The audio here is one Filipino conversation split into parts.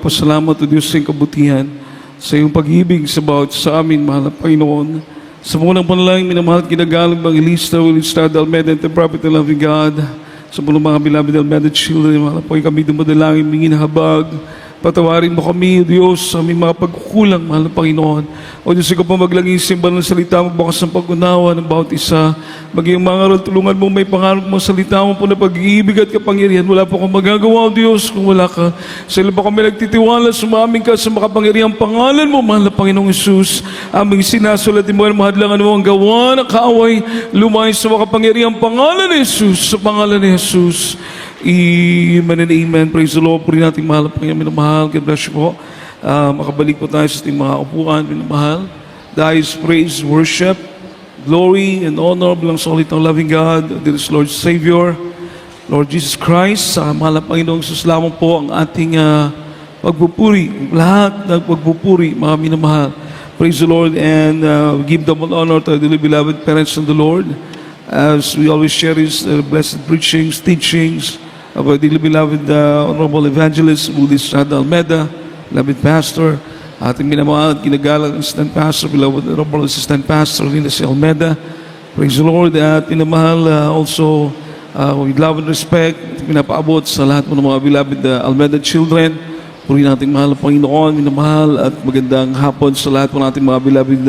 Pasalamat o Diyos sa iyong kabutihan, sa iyong pag-ibig sa bawat sa amin, mahal na Panginoon. Sa munang panalangin, minamahal at kinagalang Evangelista, Will Estrada Almeida, and the Prophet and Loving God. Sa munang mga beloved Almeida children, mahal na Panginoon, kami dumadalangin, mingin habag. Patawarin mo kami, O Diyos, sa aming mga pagkukulang, mahal na Panginoon. O Diyos, ikaw pa maglaging simba ng salita mo, bakas ng pag-unawa ng bawat isa. Maging mga aral, tulungan mo, may pangarap mo, salita mo po na pag-iibig at kapangyarihan. Wala po akong magagawa, O Diyos, kung wala ka. Sa ilo pa kami nagtitiwala, sumaming ka sa makapangyarihang pangalan mo, mahal na Panginoong Isus. Aming sinasulat mo, mahadlangan mo ang gawa ng kaaway, lumayo sa makapangyarihang pangalan ni Isus, sa pangalan ni Isus. Amen and amen. Praise the Lord. Puri natin mahal ang Panginoon, minamahal. God bless you po. Makabalik po tayo sa ating mga upuan, minamahal. Dahil praise, worship, glory, and honor belongs only to our loving God, dear Lord Savior, Lord Jesus Christ. Sa mahal ang Panginoong Isus lamang po ang ating pagpupuri. Lahat ng pagpupuri, mga minamahal. Praise the Lord and give double honor to the beloved parents of the Lord. As we always share His blessed preachings, teachings, of our dearly beloved Honorable Evangelist Will Estrada Almeida, beloved Pastor, ating minamahal at kinagalang Assistant Pastor, beloved Honorable Assistant Pastor Linda C. Almeida. Praise the Lord. At minamahal also with love and respect, pinapaabot sa lahat mo ng mga beloved Almeida children. Puri nating mahal na Panginoon, minamahal at magandang hapon sa lahat po nating mga beloved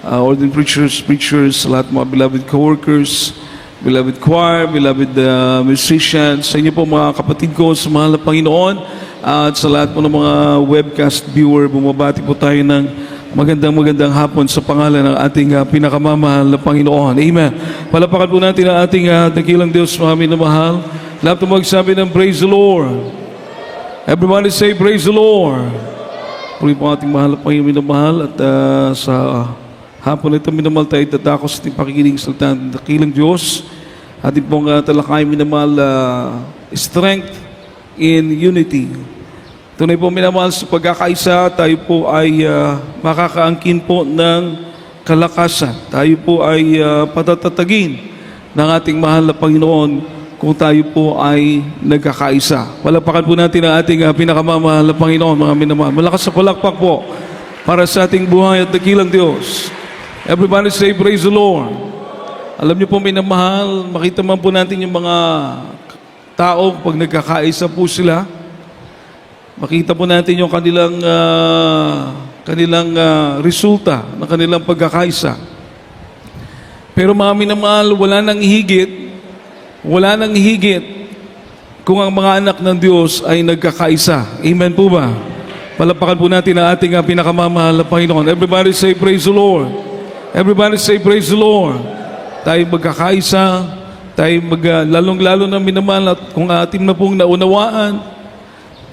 ordained preachers, sa lahat mga beloved co-workers, beloved choir, beloved musicians, sa inyo po mga kapatid ko sa mahal na Panginoon, at sa lahat po ng mga webcast viewer, bumabati po tayo ng magandang hapon sa pangalan ng ating pinakamamahal na Panginoon. Amen. Palapakan po natin ang ating dakilang Diyos, mga minamahal. Lahat po magsabi ng praise the Lord. Everybody say praise the Lord. Puri po ating mahal na Panginoon, minamahal, at sa hapon ito, minamahal tayo dadako sa ating pakikinig sa dakilang Diyos. Ating pong talakay, minamahal, strength in unity. Tunay po, minamahal, sa pagkakaisa, tayo po ay makakaangkin po ng kalakasan. Tayo po ay patatatagin ng ating mahal na Panginoon kung tayo po ay nagkakaisa. Palapakan po natin ang ating pinakamamahal na Panginoon, mga minamahal. Malakas sa palakpak po para sa ating buhay at dakilang Diyos. Everybody say, praise the Lord. Alam niyo po, minamahal, makita man po natin yung mga tao pag nagkakaisa po sila. Makita po natin yung kanilang resulta ng kanilang pagkakaisa. Pero mga minamahal, wala nang higit kung ang mga anak ng Diyos ay nagkakaisa. Amen po ba? Palapakan po natin ang ating pinakamamahal na Panginoon. Everybody say, praise the Lord. Everybody say, praise the Lord. Tayo magkakaisa, tayo lalong-lalo na minamahal, at kung ating na pong naunawaan,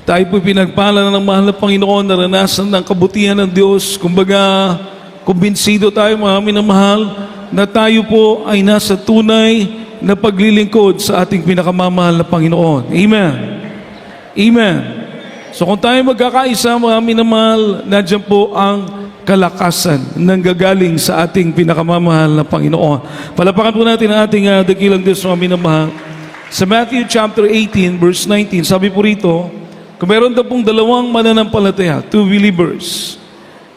tayo po pinagpala ng mahal na Panginoon, naranasan ng kabutihan ng Diyos. Kumbaga, kumbinsido tayo, mga minamahal, na tayo po ay nasa tunay na paglilingkod sa ating pinakamamahal na Panginoon. Amen. Amen. So kung tayo magkakaisa, mga minamahal, nandiyan po ang kalakasan nang gagaling sa ating pinakamamahal na Panginoon. Palapakan po natin ang ating dakilang Diyos, mga minamahal. Sa Matthew chapter 18, verse 19, sabi po rito, kung meron daw pong dalawang mananampalataya, two believers,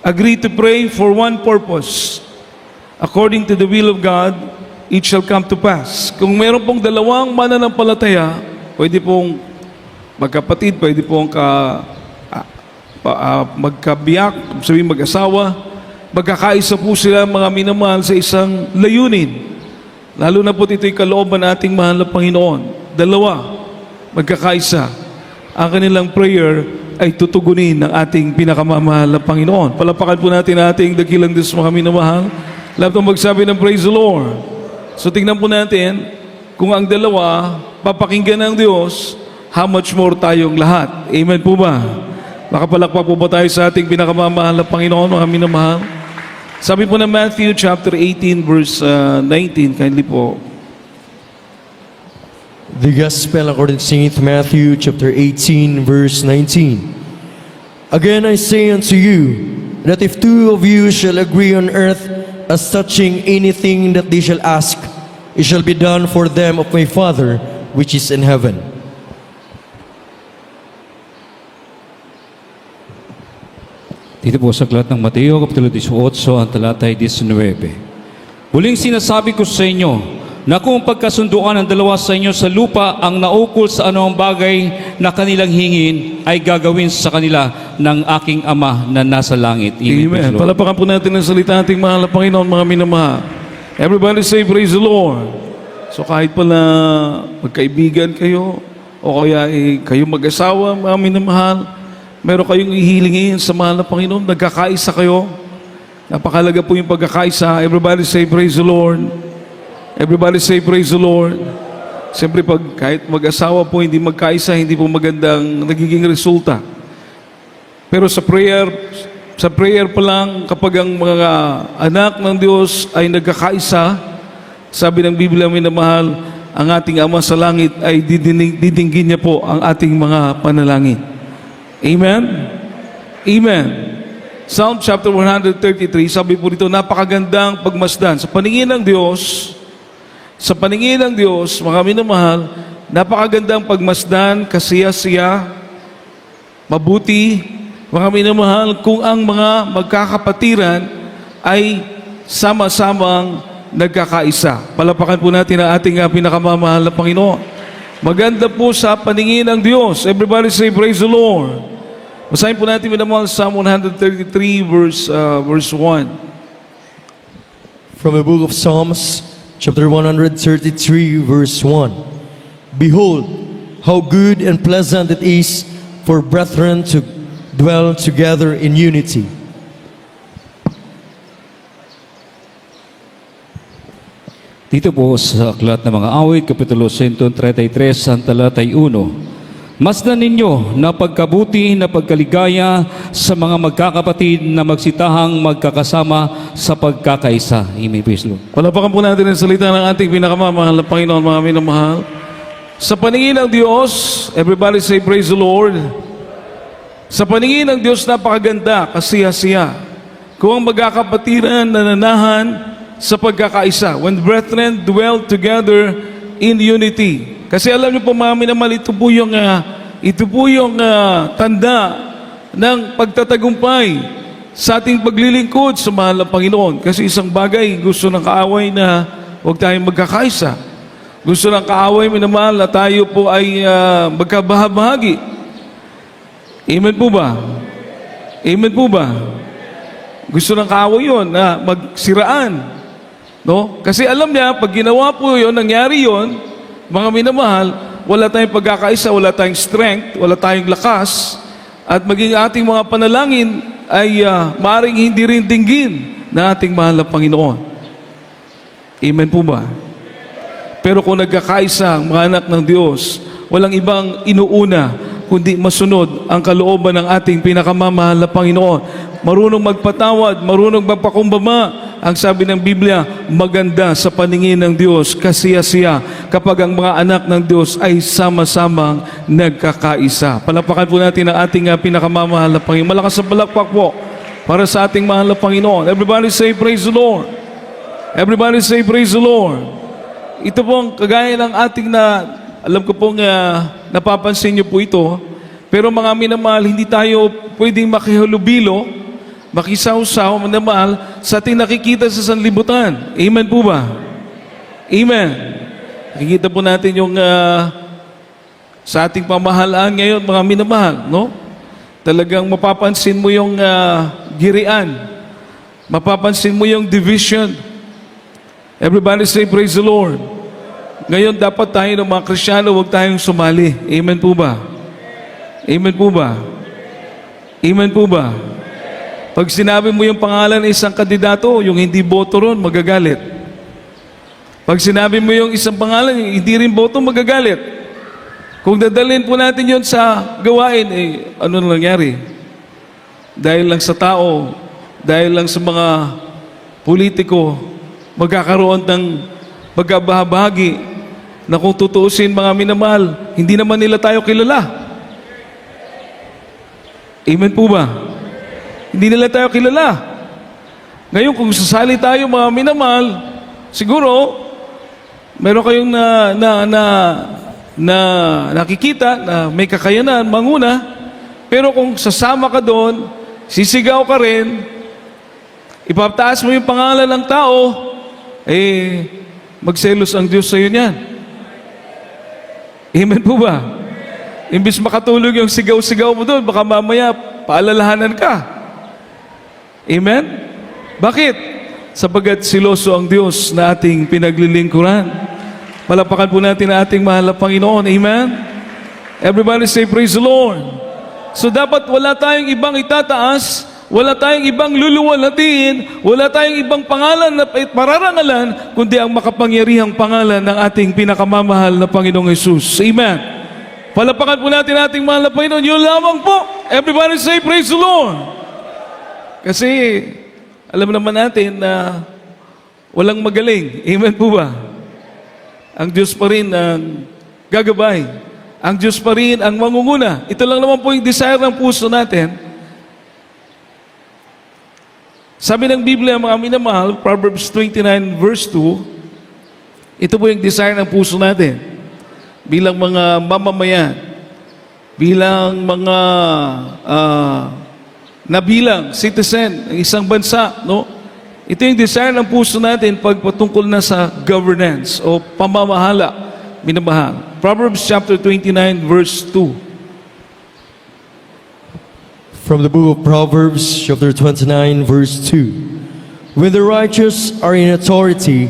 agree to pray for one purpose, according to the will of God, it shall come to pass. Kung meron pong dalawang mananampalataya, pwede pong magkapatid, pwede pong magkabiyak, sabihin mag-asawa, magkakaisa po sila, mga minamahal, sa isang layunin. Lalo na po ito'y kalooban ating mahal na Panginoon. Dalawa, magkakaisa. Ang kanilang prayer ay tutugunin ng ating pinakamamahal na Panginoon. Palapakan po natin ating dakilang Diyos, mga minamahal. Lahat ng magsabi ng praise the Lord. So tingnan po natin, kung ang dalawa papakinggan ng Diyos, how much more tayong lahat. Amen po ba? Makapalakpak po ba tayo sa ating pinakamamahal na Panginoon, mga minamahal? Sabi po na Matthew chapter 18 verse 19, kindly po. The Gospel according to St. Matthew chapter 18 verse 19. Again I say unto you, that if two of you shall agree on earth as touching anything that they shall ask, it shall be done for them of my Father which is in heaven. Dito po sa aklat ng Mateo, Kapitulo 18, ang talatay 19. Muling sinasabi ko sa inyo na kung pagkasunduan ng dalawa sa inyo sa lupa ang naukol sa anumang bagay na kanilang hingin ay gagawin sa kanila ng aking Ama na nasa langit. Amen. Palapakan po natin ang salita ating mahal na Panginoon, mga minamahal. Everybody say, praise the Lord. So kahit pala magkaibigan kayo, o kaya kayo mag-asawa, mga minamahal, meron kayong ihilingin sa mahal na Panginoon, nagkakaisa kayo. Napakalaga po yung pagkakaisa. Everybody say, praise the Lord. Everybody say, praise the Lord. Siyempre, pag kahit mag-asawa po, hindi magkaisa, hindi po magandang nagiging resulta. Pero sa prayer pa lang, kapag ang mga anak ng Diyos ay nagkakaisa, sabi ng Biblia, minamahal, ang ating Ama sa langit ay didinggin niya po ang ating mga panalangin. Amen? Amen. Psalm chapter 133, sabi po dito, napakagandang pagmasdan. Sa paningin ng Diyos, mga minamahal, napakagandang pagmasdan, kasiya-siya, mabuti, mga minamahal, kung ang mga magkakapatiran ay sama-samang nagkakaisa. Palapakan po natin ang ating pinakamamahal na Panginoon. Maganda po sa paningin ng Diyos. Everybody say, praise the Lord. Basahin po natin minamahal Psalm 133 verse 1. From the book of Psalms, chapter 133, verse 1. Behold, how good and pleasant it is for brethren to dwell together in unity. Dito po sa aklat ng mga awit, Kapitulo 133, ang talatay 1. Masdan ninyo na pagkabuti na pagkaligaya sa mga magkakapatid na magsitahang magkakasama sa pagkakaisa. Amen. Praise Lord. Palapakan po natin ang salita ng ating pinakamamahal na Panginoon, mga minamahal. Sa paningin ng Diyos, everybody say, praise the Lord. Sa paningin ng Diyos, napakaganda, kasiya-siya. Kung ang magkakapatiran nananahan sa pagkakaisa. When brethren dwell together in unity. Kasi alam niyo po, mga minamahal, ito po yung tanda ng pagtatagumpay sa ating paglilingkod sa mahal na Panginoon. Kasi isang bagay, gusto ng kaaway na huwag tayong magkakaisa. Gusto ng kaaway, minamahal, na tayo po ay magkabahabahagi. Amen po ba? Amen po ba? Gusto ng kaaway yun na magsiraan. No? Kasi alam niya, pag ginawa po yun, nangyari yun, mga minamahal, wala tayong pagkakaisa, wala tayong strength, wala tayong lakas, at maging ating mga panalangin ay maaaring hindi rin dinggin na ating mahal na Panginoon. Amen po ba? Pero kung nagkakaisa ang mga anak ng Diyos, walang ibang inuuna kundi masunod ang kalooban ng ating pinakamamahal na Panginoon. Marunong magpatawad, marunong magpakumbaba. Ang sabi ng Biblia, maganda sa paningin ng Diyos, kasiya-siya kapag ang mga anak ng Diyos ay sama-samang nagkakaisa. Palapakan po natin ang ating pinakamamahal na Panginoon. Malakas sa palakpak po para sa ating mahal na Panginoon. Everybody say, praise the Lord. Everybody say, praise the Lord. Ito pong kagaya ng ating alam ko pong napapansin niyo po ito, pero mga minamahal, hindi tayo pwedeng makihulubilo, makisawsaw, minamahal, sa ating nakikita sa sanlibutan. Amen po ba? Amen. Nakikita po natin yung sa ating pamahalaan ngayon, mga minamahal, no? Talagang mapapansin mo yung girian. Mapapansin mo yung division. Everybody say, praise the Lord. Ngayon, dapat tayo ng mga Kristiyano, huwag tayong sumali. Amen po ba? Amen po ba? Amen po ba? Pag sinabi mo yung pangalan ng isang kandidato, yung hindi boto ron, magagalit. Pag sinabi mo yung isang pangalan, yung hindi rin boto, magagalit. Kung dadalhin po natin yun sa gawain, ano na nangyari? Dahil lang sa tao, dahil lang sa mga politiko, magkakaroon ng pagkabahagi na kung tutuusin, mga minamahal, hindi naman nila tayo kilala. Amen po ba? Hindi nila tayo kilala. Ngayon, kung sasali tayo, mga minamahal, siguro, meron kayong nakikita na may kakayanan, manguna, pero kung sasama ka doon, sisigaw ka rin, ipapataas mo yung pangalan ng tao, magselos ang Diyos sa iyo niyan. Amen po ba? Imbis makatulog yung sigaw-sigaw mo doon, baka mamaya paalalahanan ka. Amen? Bakit? Sapagat siloso ang Diyos na ating pinaglilingkuran. Palapakan po natin ang ating mahal na Panginoon. Amen? Everybody say, praise the Lord. So dapat wala tayong ibang itataas, wala tayong ibang luluwalhatiin, wala tayong ibang pangalan na pararangalan, kundi ang makapangyarihang pangalan ng ating pinakamamahal na Panginoong Jesus. Amen. Palapakan po natin ating mahal na Panginoon. Yun lamang po. Everybody say, praise the Lord. Kasi, alam naman natin na walang magaling. Amen po ba? Ang Diyos pa rin ang gagabay. Ang Diyos pa rin ang mangunguna. Ito lang naman po yung desire ng puso natin. Sabi ng Biblia, mga minamahal, Proverbs 29 verse 2, ito po yung desire ng puso natin. Bilang mga mamamayan, bilang mga nabilang citizen ng isang bansa, no? Ito yung desire ng puso natin pagpatungkol na sa governance o pamamahala, minamahal. Proverbs chapter 29 verse 2. From the book of Proverbs, chapter 29, verse 2. When the righteous are in authority,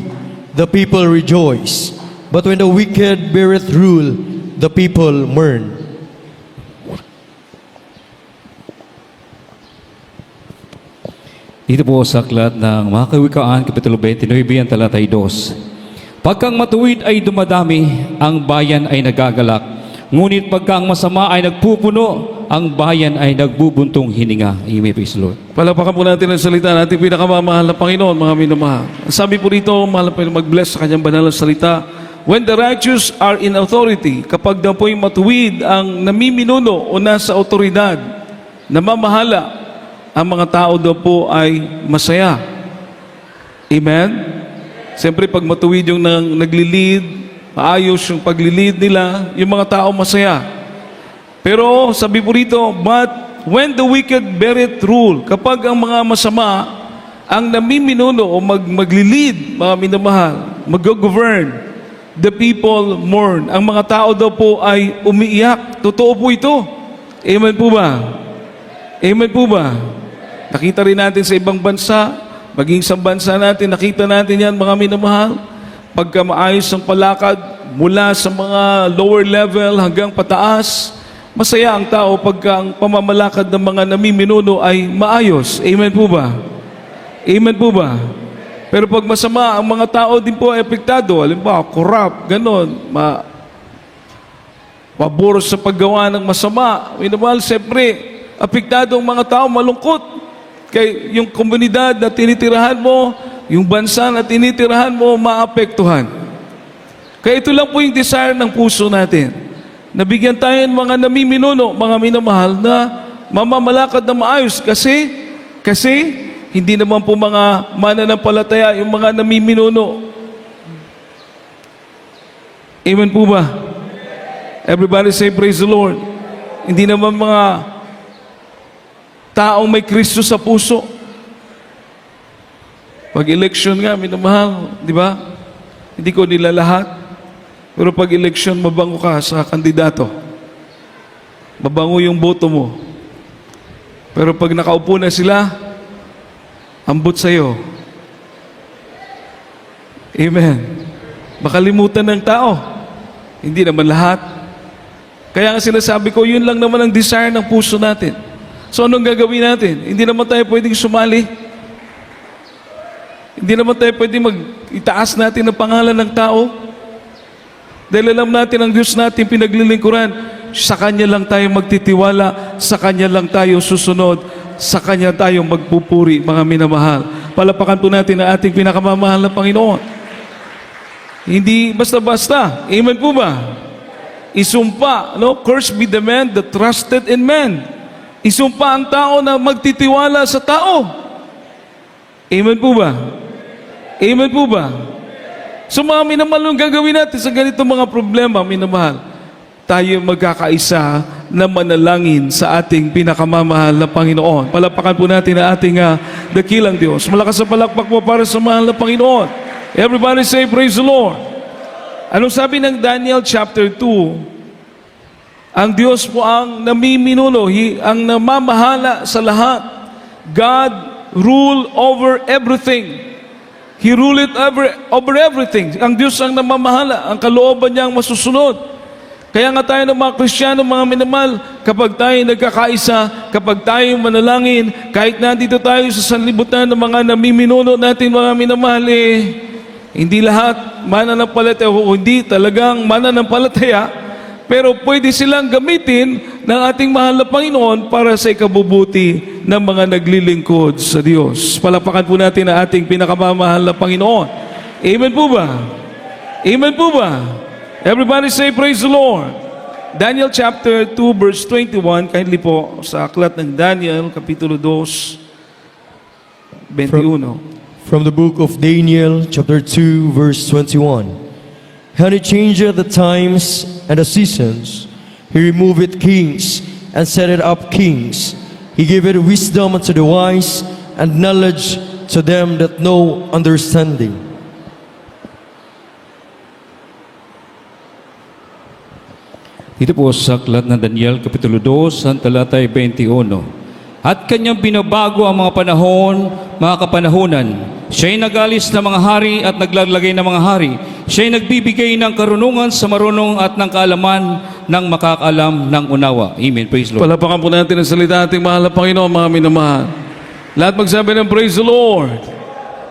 the people rejoice. But when the wicked beareth rule, the people mourn. Dito po sa aklat ng mga Kawikaan, Kapitulo 29, ang talatay 2. Pagkang matuwid ay dumadami, ang bayan ay nagagalak. Ngunit pagkang masama ay nagpupuno, ang bayan ay nagbubuntong hininga. Amen, praise the Lord. Palapakan po natin ang salita natin pinakamamahal na Panginoon, mga minamahal. Ang sabi po rito, mahal na Panginoon, mag-bless sa kanyang banal na salita. When the righteous are in authority, kapag daw po'y matuwid ang namiminuno o nasa otoridad, namamahala, ang mga tao daw po ay masaya. Amen? Siyempre, pag matuwid yung naglilid, maayos yung paglilid nila, yung mga tao masaya. Pero sabi po rito, but when the wicked beareth rule, kapag ang mga masama, ang namiminuno o maglilid, mga minamahal, mag-govern, the people mourn. Ang mga tao daw po ay umiiyak. Totoo po ito. Amen po ba? Amen po ba? Nakita rin natin sa ibang bansa, maging sa bansa natin, nakita natin yan, mga minamahal. Pagka maayos ang palakad, mula sa mga lower level hanggang pataas, masaya ang tao pagka ang pamamalakad ng mga namiminuno ay maayos. Amen po ba? Amen po ba? Pero pag masama, ang mga tao din po ay apektado. Halimbawa, corrupt, ganon, pabor sa paggawa ng masama. Minamahal, siyempre, apektado ang mga tao, malungkot. Kaya yung komunidad na tinitirahan mo, yung bansa na tinitirahan mo, maapektuhan. Kaya ito lang po yung desire ng puso natin. Nabigyan tayo ng mga namiminuno, mga minamahal, na mamamalakad na maayos kasi hindi naman po mga mananampalataya yung mga namiminuno. Amen po ba? Everybody say praise the Lord. Hindi naman mga taong may Kristo sa puso. Pag election nga, minamahal, di ba? Hindi ko nila lahat. Pero pag election, mabango ka sa kandidato. Mabango yung boto mo. Pero pag nakaupo na sila, ambot sa'yo. Amen. Makalimutan ng tao. Hindi naman lahat. Kaya nga sinasabi ko, yun lang naman ang desire ng puso natin. So anong gagawin natin? Hindi naman tayo pwedeng sumali. Hindi naman tayo pwedeng itaas natin ang pangalan ng tao. Dahil alam natin ang Diyos natin pinaglilingkuran. Sa Kanya lang tayo magtitiwala. Sa Kanya lang tayo susunod. Sa Kanya tayo magpupuri, mga minamahal. Palapakan po natin ang ating pinakamamahal na Panginoon. Hindi basta-basta. Amen po ba? Isumpa, no? Cursed be the man that trusted in man. Isumpa ang tao na magtitiwala sa tao. Amen po ba? Amen po ba? So mga minamahal, ang gagawin natin sa ganitong mga problema, minamahal, tayo magkakaisa na manalangin sa ating pinakamamahal na Panginoon. Palapakan po natin ang ating dakilang Diyos. Malakas na palakpak po para sa mahal na Panginoon. Everybody say, praise the Lord. Anong sabi ng Daniel chapter 2? Ang Diyos po ang namiminuno, ang namamahala sa lahat. God rule over everything. He rule it over everything. Ang Diyos ang namamahala, ang kalooban niya ang masusunod. Kaya nga tayo ng mga Kristiyano, mga minamahal, kapag tayo nagkakaisa, kapag tayo manalangin, kahit nandito tayo sa sanlibutan ng mga namiminuno natin, mga minamahal, hindi lahat mananampalataya o hindi talagang mananampalataya, pero pwede silang gamitin ng ating mahal na Panginoon para sa ikabubuti ng mga naglilingkod sa Diyos. Palapakan po natin ang ating pinakamamahal na Panginoon. Amen po ba? Amen po ba? Everybody say, praise the Lord. Daniel chapter 2 verse 21, kindly po sa aklat ng Daniel, kapitulo 2, 21. From the book of Daniel, chapter 2, verse 21. And he changeth the times and the seasons. He removeth kings and setteth up kings. He giveth wisdom unto the wise and knowledge to them that know understanding. Dito po sa aklat ng Daniel, Kapitulo 2, ang talatay 21. At kanyang binabago ang mga panahon, mga kapanahunan. Siya'y nagalis ng mga hari at naglalagay ng mga hari. Siya'y nagbibigay ng karunungan sa marunong at ng kaalaman ng makakaalam ng unawa. Amen. Praise the Lord. Palapakan po natin ang salita ating mahal na Panginoon, mga minamahal. Lahat magsabi ng praise the Lord.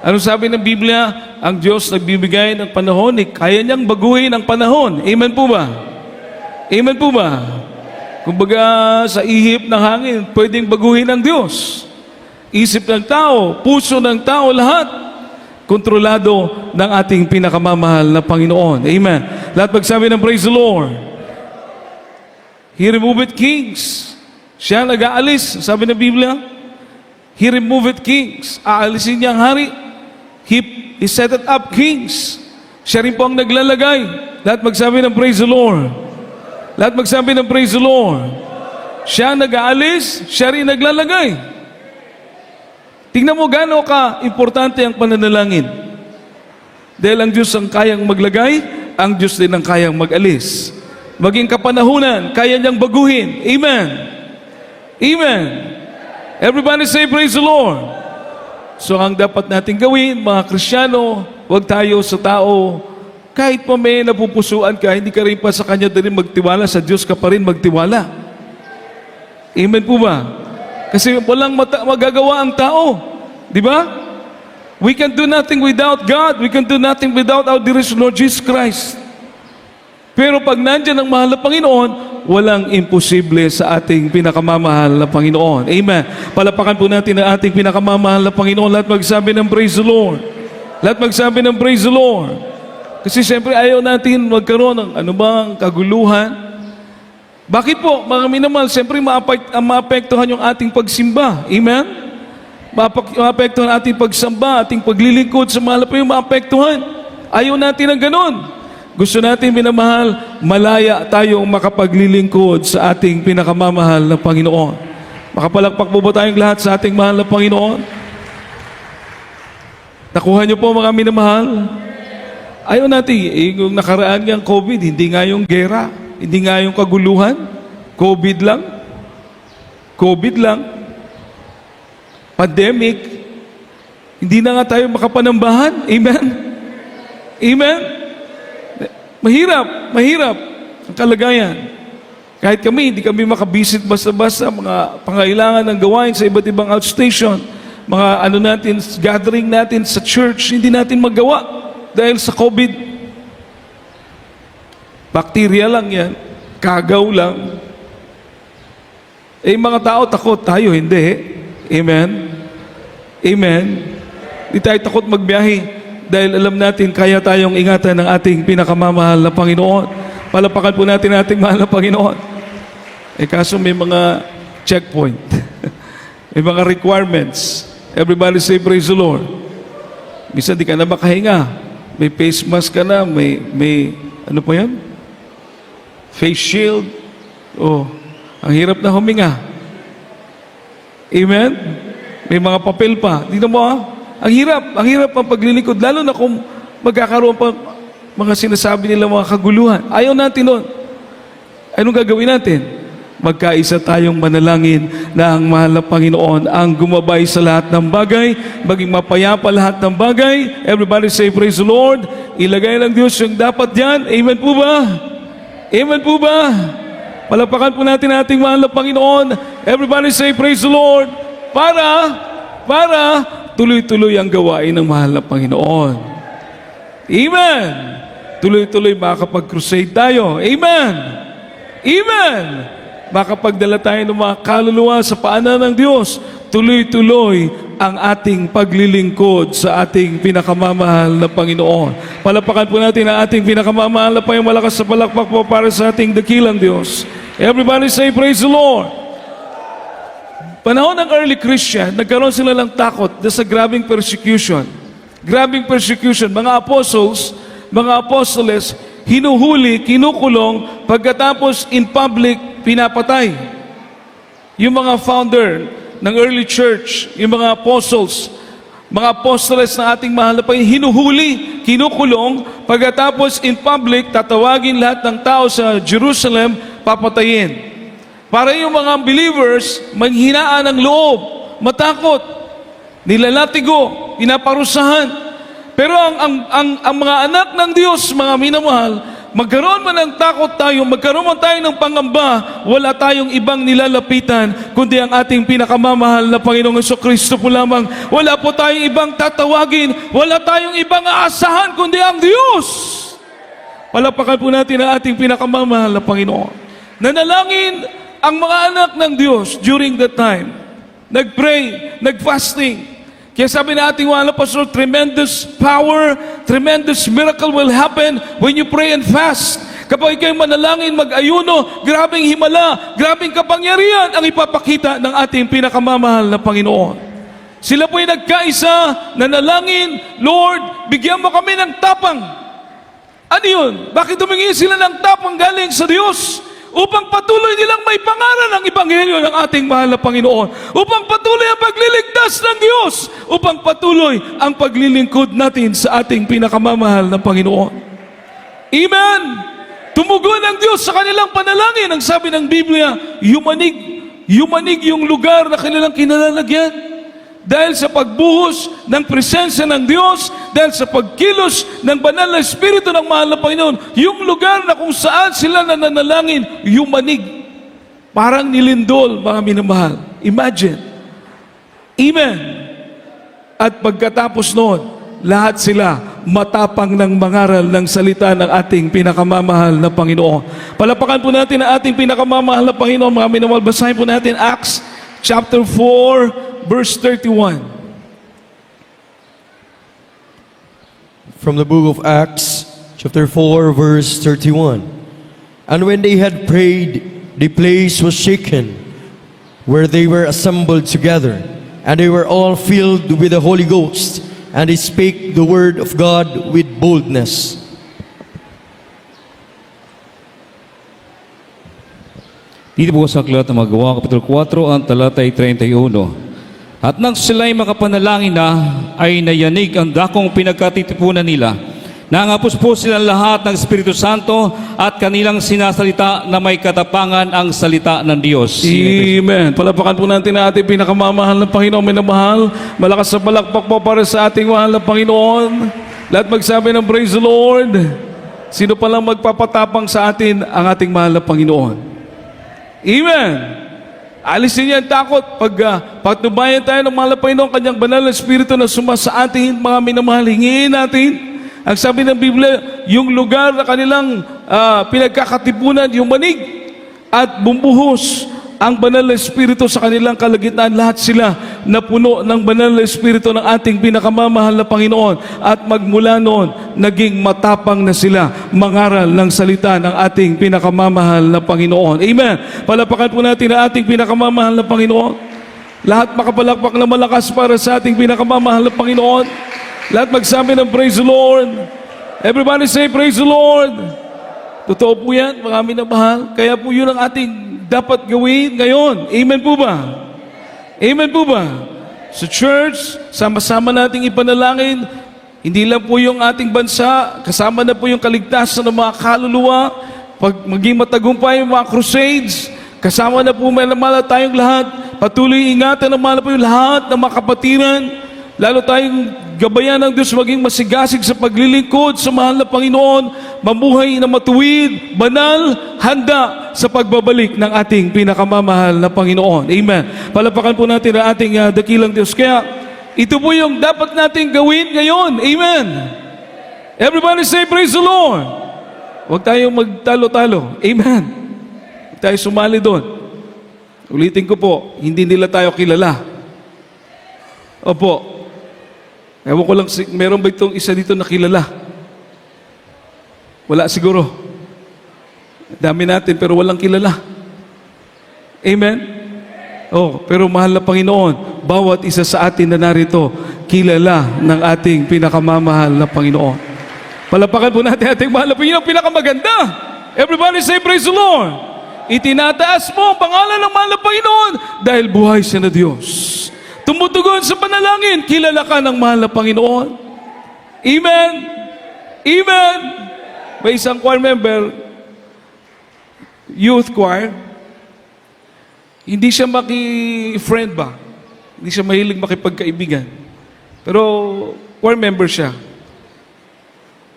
Ano sabi ng Biblia? Ang Diyos nagbibigay ng panahon, kaya niyang baguhin ang panahon. Amen po ba? Amen po ba? Kumbaga sa ihip ng hangin, pwedeng baguhin ng Diyos. Isip ng tao, puso ng tao, lahat kontrolado ng ating pinakamamahal na Panginoon. Amen. Lahat magsabi ng praise the Lord. He removed kings. Siya nag-aalis, sabi ng Biblia. He removed kings. Aalisin niya ang hari. He set up kings. Siya rin po ang naglalagay. Lahat magsabi ng praise the Lord. Lahat magsabi ng praise the Lord. Siya nag-aalis, siya rin naglalagay. Tingnan mo gaano ka importante ang pananalangin. Dahil ang Diyos ang kayang maglagay, ang Diyos din ang kayang mag-alis. Maging kapanahunan, kaya niyang baguhin. Amen. Amen. Everybody say praise the Lord. So ang dapat natin gawin, mga Kristiyano, huwag tayo sa tao. Kahit pa may napupusuan ka, hindi ka rin pa sa Kanya din magtiwala, sa Diyos ka pa rin magtiwala. Amen po ba? Kasi walang magagawa ang tao. Di ba? We can do nothing without God. We can do nothing without our dear Lord Jesus Christ. Pero pag nandyan ang mahal na Panginoon, walang imposible sa ating pinakamamahal na Panginoon. Amen. Palapakan po natin ang ating pinakamamahal na Panginoon. Lahat magsabi ng praise the Lord. Lahat magsabi ng praise the Lord. Kasi siyempre ayaw natin magkaroon ng anumang kaguluhan. Bakit po, mga minamahal, siyempre maapektuhan yung ating pagsimba. Amen? Maapektuhan ating pagsamba, ating paglilingkod sa mahal pa yung maapektuhan. Ayaw natin ng ganon. Gusto natin, minamahal, malaya tayong makapaglilingkod sa ating pinakamamahal na Panginoon. Makapalakpak po ba tayong lahat sa ating mahal na Panginoon? Nakuha niyo po, mga minamahal? Ayaw natin, yung nakaraan ng COVID, hindi nga yung gera, hindi nga yung kaguluhan, COVID lang. COVID lang. Pandemic. Hindi na nga tayo makapanambahan. Amen? Amen? Mahirap ang kalagayan. Kahit kami, hindi kami makabisit basta-basta mga pangailangan ng gawain sa iba't ibang outstation, mga gathering natin sa church, hindi natin magawa. Dahil sa COVID, bakterya lang yan, kagaw lang. Mga tao takot, tayo hindi. Amen? Amen? Hindi tayo takot magbiyahe dahil alam natin kaya tayong ingatan ng ating pinakamamahal na Panginoon. Palapakan po natin ang ating mahal na Panginoon. Kaso may mga checkpoint. May mga requirements. Everybody say praise the Lord. Minsan di ka na makahinga. May face mask ka na, may ano po yan? face shield. Oh, ang hirap na huminga. Amen? May mga papel pa. Tingnan mo ang hirap ang paglilingkod. Lalo na kung magkakaroon pa mga sinasabi nila mga kaguluhan. Ayaw natin nun. Anong gagawin natin? Magkaisa tayong manalangin na ang mahal na Panginoon ang gumabay sa lahat ng bagay, maging mapayapa lahat ng bagay. Everybody say, praise the Lord. Ilagay ng Diyos yung dapat yan. Amen po ba? Amen po ba? Palapakan po natin ating mahal na Panginoon. Everybody say, praise the Lord. Para tuloy-tuloy ang gawain ng mahal na Panginoon. Amen. Tuloy-tuloy makakapag-crusade tayo. Amen. Amen. Makapagdala tayo ng mga kaluluwa sa paanan ng Diyos. Tuloy-tuloy ang ating paglilingkod sa ating pinakamamahal na Panginoon. Palapakan po natin ang ating pinakamamahal na Panginoon. Malakas sa palakpak po para sa ating dakilang Diyos. Everybody say, praise the Lord. Panahon ng early Christian, nagkaroon sila ng takot sa grabing persecution. Grabing persecution. Mga apostles, mga apostoles, hinuhuli, kinukulong, pagkatapos in public, pinapatay. Yung mga founder ng early church, yung mga apostles, mga apostoles ng ating mahal na Panginoon, hinuhuli, kinukulong, pagkatapos in public, tatawagin lahat ng tao sa Jerusalem, papatayin. Para yung mga believers, manghinaan ng loob, matakot, nilalatigo, pinaparusahan. Pero ang mga anak ng Diyos, mga minamahal, magkaroon man ng takot tayo, magkaroon man tayo ng pangamba, wala tayong ibang nilalapitan, kundi ang ating pinakamamahal na Panginoong Jesucristo po lamang. Wala po tayong ibang tatawagin, wala tayong ibang aasahan, kundi ang Diyos. Palapakan po natin ang ating pinakamamahal na Panginoon. Nanalangin ang mga anak ng Diyos during that time. Nag-pray, nag-fasting. Kaya sabi na ating wala pastor, tremendous power, tremendous miracle will happen when you pray and fast. Kapag ikaw'y manalangin, mag-ayuno, grabing himala, grabing kapangyarihan ang ipapakita ng ating pinakamamahal na Panginoon. Sila po'y nagkaisa, nanalangin, Lord, bigyan mo kami ng tapang. Ano yun? Bakit humingi sila ng tapang galing sa Diyos? Upang patuloy nilang may pangaral ang Ebanghelyo ng ating mahal na Panginoon. Upang patuloy ang pagliligtas ng Diyos. Upang patuloy ang paglilingkod natin sa ating pinakamamahal na Panginoon. Amen! Tumugon ang Diyos sa kanilang panalangin. Ang sabi ng Biblia, yumanig yung lugar na kanilang kinalalagyan. Dahil sa pagbuhos ng presensya ng Diyos, dahil sa pagkilos ng banal na Espiritu ng mahal na Panginoon, yung lugar na kung saan sila nananalangin, yumanig. Parang nilindol, mga minamahal. Imagine. Amen. At pagkatapos noon, lahat sila matapang ng mangaral ng salita ng ating pinakamamahal na Panginoon. Palapakan po natin ang ating pinakamamahal na Panginoon, mga minamahal. Basahin po natin Acts chapter 4, verse 31. From the book of Acts, chapter 4, verse 31. And when they had prayed, the place was shaken, where they were assembled together, and they were all filled with the Holy Ghost, and they spake the word of God with boldness. Dito po sa Aklat ng mga Gawa, Kapitulo 4, ang talatay 31. At nang sila'y makapanalangin na, ay nayanig ang dakong pinagkatitipunan nila. Nangapos po silang lahat ng Espiritu Santo at kanilang sinasalita na may katapangan ang salita ng Diyos. Amen. Palapakan po natin ang ating pinakamamahal na Panginoon, minamahal. Malakas sa palakpak po para sa ating mahal na Panginoon. Lahat magsabi ng praise the Lord. Sino palang magpapatapang sa atin ang ating mahal na Panginoon? Amen. Alisin niya ang takot pag patnubayan tayo ng mahal na Panginoon, kanyang banal na Espiritu na sumasa atin, mga minamahal, hingin natin. Ang sabi ng Biblia, yung lugar na kanilang pinagkakatipunan, yung manig at bumuhos ang banal na Espiritu sa kanilang kalagitnaan. Lahat sila na puno ng banal na Espiritu ng ating pinakamamahal na Panginoon. At magmula noon, naging matapang na sila mangaral ng salita ng ating pinakamamahal na Panginoon. Amen. Palapakan po natin ang ating pinakamamahal na Panginoon. Lahat makapalakpak na malakas para sa ating pinakamamahal na Panginoon. Lahat magsabi ng praise the Lord. Everybody say praise the Lord. Totoo po yan, mga minamahal. Kaya po yun ang ating dapat gawin ngayon. Amen po ba? Amen po ba? Sa church, sama-sama nating ipanalangin, hindi lang po yung ating bansa, kasama na po yung kaligtasan ng mga kaluluwa, pag maging matagumpay yung mga crusades, kasama na po malamala tayong lahat, patuloy ingatan ng mahal po yung lahat ng mga kapatiran, lalo tayong gabayan ng Diyos maging masigasig sa paglilingkod sa mahal na Panginoon, mamuhay na matuwid, banal, handa sa pagbabalik ng ating pinakamamahal na Panginoon. Amen. Palapakan po natin ang ating dakilang Diyos. Kaya ito po yung dapat nating gawin ngayon. Amen. Everybody say praise the Lord. Huwag tayong magtalo-talo. Amen. Huwag tayo sumali doon. Ulitin ko po, hindi nila tayo kilala. Opo. Ewan ko lang, meron ba itong isa dito na kilala? Wala siguro. Dami natin pero walang kilala. Amen? Oh, pero mahal na Panginoon, bawat isa sa atin na narito, kilala ng ating pinakamamahal na Panginoon. Palapakan po natin ating mahal na Panginoon, pinakamaganda. Everybody say praise the Lord. Itinataas mo ang pangalan ng mahal na Panginoon dahil buhay siya na Diyos. Tumutugon sa panalangin, kilala ka ng mahal na Panginoon. Amen? Amen? May isang choir member, youth choir, hindi siya maki-friend ba? Hindi siya mahilig makipagkaibigan. Pero choir member siya.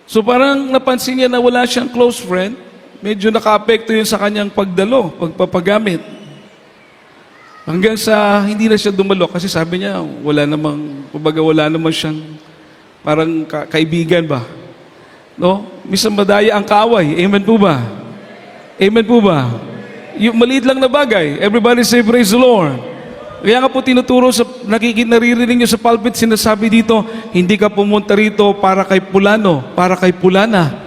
So parang napansin niya na wala siyang close friend, medyo naka-apekto yun sa kanyang pagdalo, pagpapagamit. Hanggang sa hindi na siya dumalo kasi sabi niya wala namang siyang parang kaibigan ba. No? Minsan madaya ang kaaway. Amen po ba? Amen po ba? Yung maliit lang na bagay. Everybody say praise the Lord. Kaya nga po tinuturo sa naririnig niyo sa pulpit, sinasabi dito, hindi ka pumunta rito para kay Pulano, para kay Pulana.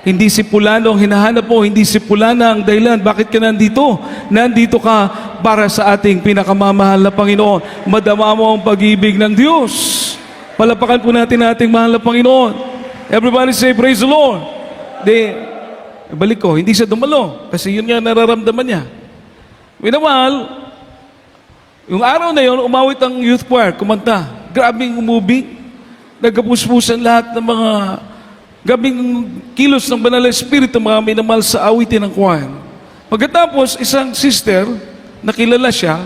Hindi si Pulano ang hinahanap mo, hindi si Pulana ang dahilan. Bakit ka nandito? Nandito ka para sa ating pinakamamahal na Panginoon. Madama mo ang pag-ibig ng Diyos. Palapakan po natin ating mahal na Panginoon. Everybody say, praise the Lord. Balik ko, hindi siya dumalo. Kasi yun nga nararamdaman niya. Minamahal, yung araw na yun, umawit ang youth choir, kumanta. Grabing umubing. Nagkapuspusan lahat ng mga gabing kilos ng banal na espiritu, mga minamahal sa awitin ng choir. Pagkatapos, isang sister, nakilala siya,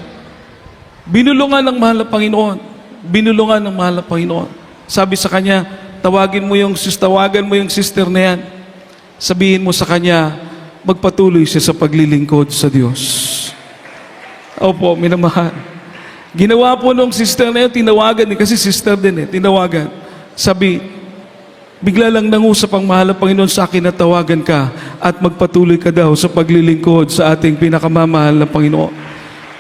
binulungan ng mahal na Panginoon. Binulungan ng mahal na Panginoon. Sabi sa kanya, tawagan mo yung sister na yan. Sabihin mo sa kanya, magpatuloy siya sa paglilingkod sa Diyos. Opo, minamahal. Ginawa po nung sister na yun, tinawagan kasi sister din tinawagan. Sabi, bigla lang nangusap ang mahal na Panginoon sa akin na tawagan ka at magpatuloy ka daw sa paglilingkod sa ating pinakamamahal na Panginoon.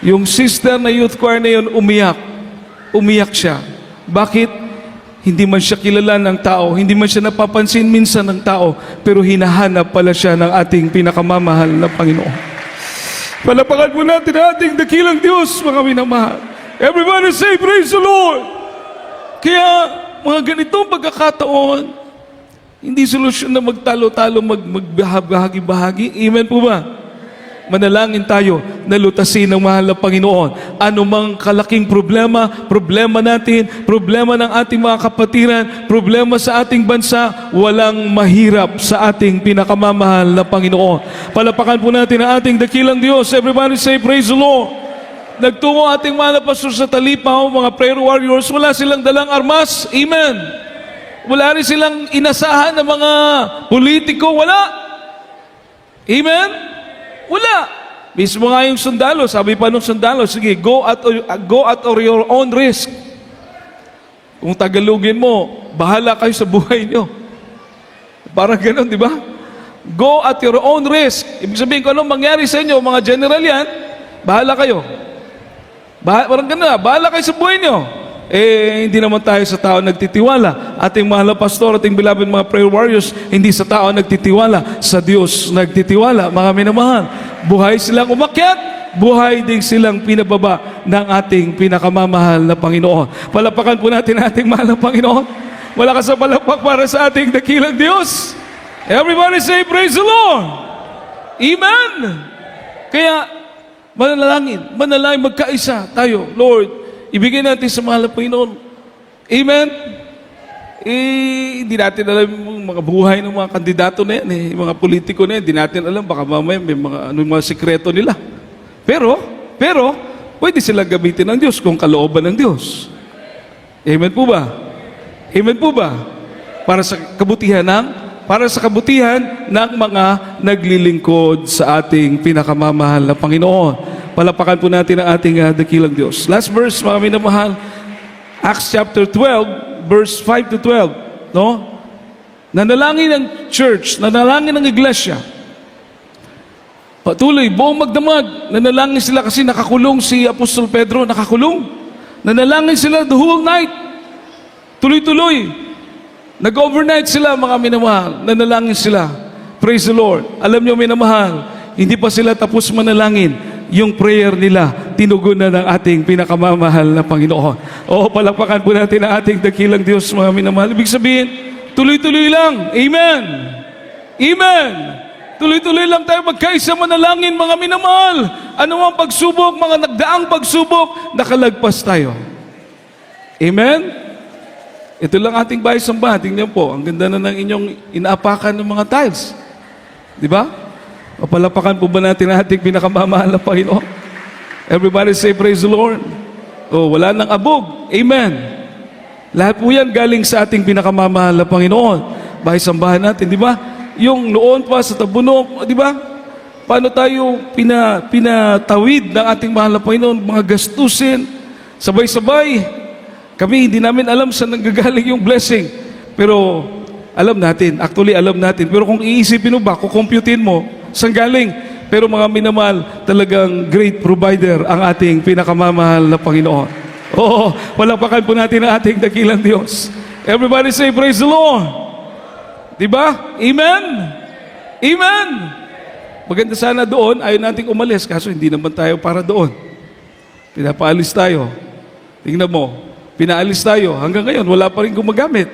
Yung sister na youth choir na yun, umiyak. Umiyak siya. Bakit? Hindi man siya kilala ng tao, hindi man siya napapansin minsan ng tao, pero hinahanap pala siya ng ating pinakamamahal na Panginoon. Palapakan po natin ang ating dakilang Diyos, mga minamahal. Everybody say, praise the Lord! Kaya, mga ganitong pagkakataon, hindi solusyon na magtalo-talo, magbahagi-bahagi. Amen po ba? Manalangin tayo na lutasin ng mahal na Panginoon. Ano mang kalaking problema natin, problema ng ating mga kapatiran, problema sa ating bansa, walang mahirap sa ating pinakamamahal na Panginoon. Palapakan po natin ang ating dakilang Diyos. Everybody say, praise the Lord. Nagtungo ating mga pastor sa Talipaw, mga prayer warriors, wala silang dalang armas. Amen. Wala rin silang inasahan ng mga politiko. Wala. Amen. Wala. Mismo nga yung sundalo, sabi pa nung sundalo, sige, go at your own risk. Kung Tagalogin mo, bahala kayo sa buhay nyo. Parang ganun, di ba? Go at your own risk. Ibig sabihin ko, anong mangyari sa inyo, mga general yan, bahala kayo. Parang ganun na, bahala kayo sa buhay nyo. Hindi naman tayo sa tao nagtitiwala. Ating mahal na pastor, ating beloved mga prayer warriors, hindi sa tao nagtitiwala, sa Diyos nagtitiwala. Mga minamahal, buhay silang umakyat, buhay din silang pinababa ng ating pinakamamahal na Panginoon. Palapakan po natin ating mahal na Panginoon. Wala ka sa palapak para sa ating dakilang Diyos. Everybody say, praise the Lord. Amen. Kaya, manalangin, magkaisa tayo. Lord, ibigay natin sa mahal na Panginoon. Amen. Hindi natin alam yung mga buhay ng mga kandidato na yan, yung mga politiko na yan. Hindi natin alam, baka mamaya may mga sikreto nila. Pero, pwede silang gamitin ng Diyos kung kalooban ng Diyos. Amen po ba? Amen po ba? Para sa kabutihan ng mga naglilingkod sa ating pinakamamahal na Panginoon. Palapakan po natin ang ating dakilang Diyos. Last verse, mga minamahal, Acts chapter 12, verse 5 to 12. No? Nanalangin ng church, nanalangin ng iglesia. Patuloy, buong magdamag, nanalangin sila kasi nakakulong si Apostol Pedro, nakakulong. Nanalangin sila the whole night. Tuloy-tuloy. Nag-overnight sila, mga minamahal. Nanalangin sila. Praise the Lord. Alam niyo, minamahal, hindi pa sila tapos manalangin. Yung prayer nila, tinugunan ng ating pinakamamahal na Panginoon. O, palakpakan po natin ang ating dakilang Diyos, mga minamahal. Ibig sabihin, tuloy-tuloy lang. Amen. Amen. Tuloy-tuloy lang tayo magkaisa manalangin, mga minamahal. Ano ang pagsubok, mga nagdaang pagsubok, nakalagpas tayo. Amen? Ito lang ating bahay sambahan. Tingnan po, ang ganda na ng inyong inaapakan ng mga tiles. Di ba? Papalapakan po ba natin ang ating pinakamamahal na Panginoon? Everybody say, praise the Lord. Oh, wala nang abog. Amen. Lahat po yan galing sa ating pinakamamahal na Panginoon. Bahay sambahan natin, di ba? Yung noon pa sa Tabunok, di ba? Paano tayo pinatawid ng ating mahal na Panginoon, mga gastusin, sabay-sabay. Kami, hindi namin alam saan nanggagaling yung blessing. Pero, alam natin. Actually, alam natin. Pero kung iisipin mo ba, kukomputin mo, saan galing? Pero mga minamahal, talagang great provider ang ating pinakamamahal na Panginoon. Oo, palapakan po natin ang ating dakilang Diyos. Everybody say, praise the Lord. Diba? Amen? Amen? Maganda sana doon, ayaw nating umalis, kaso hindi naman tayo para doon. Pinapaalis tayo. Tingnan mo, pinaalis tayo. Hanggang ngayon, wala pa rin gumagamit.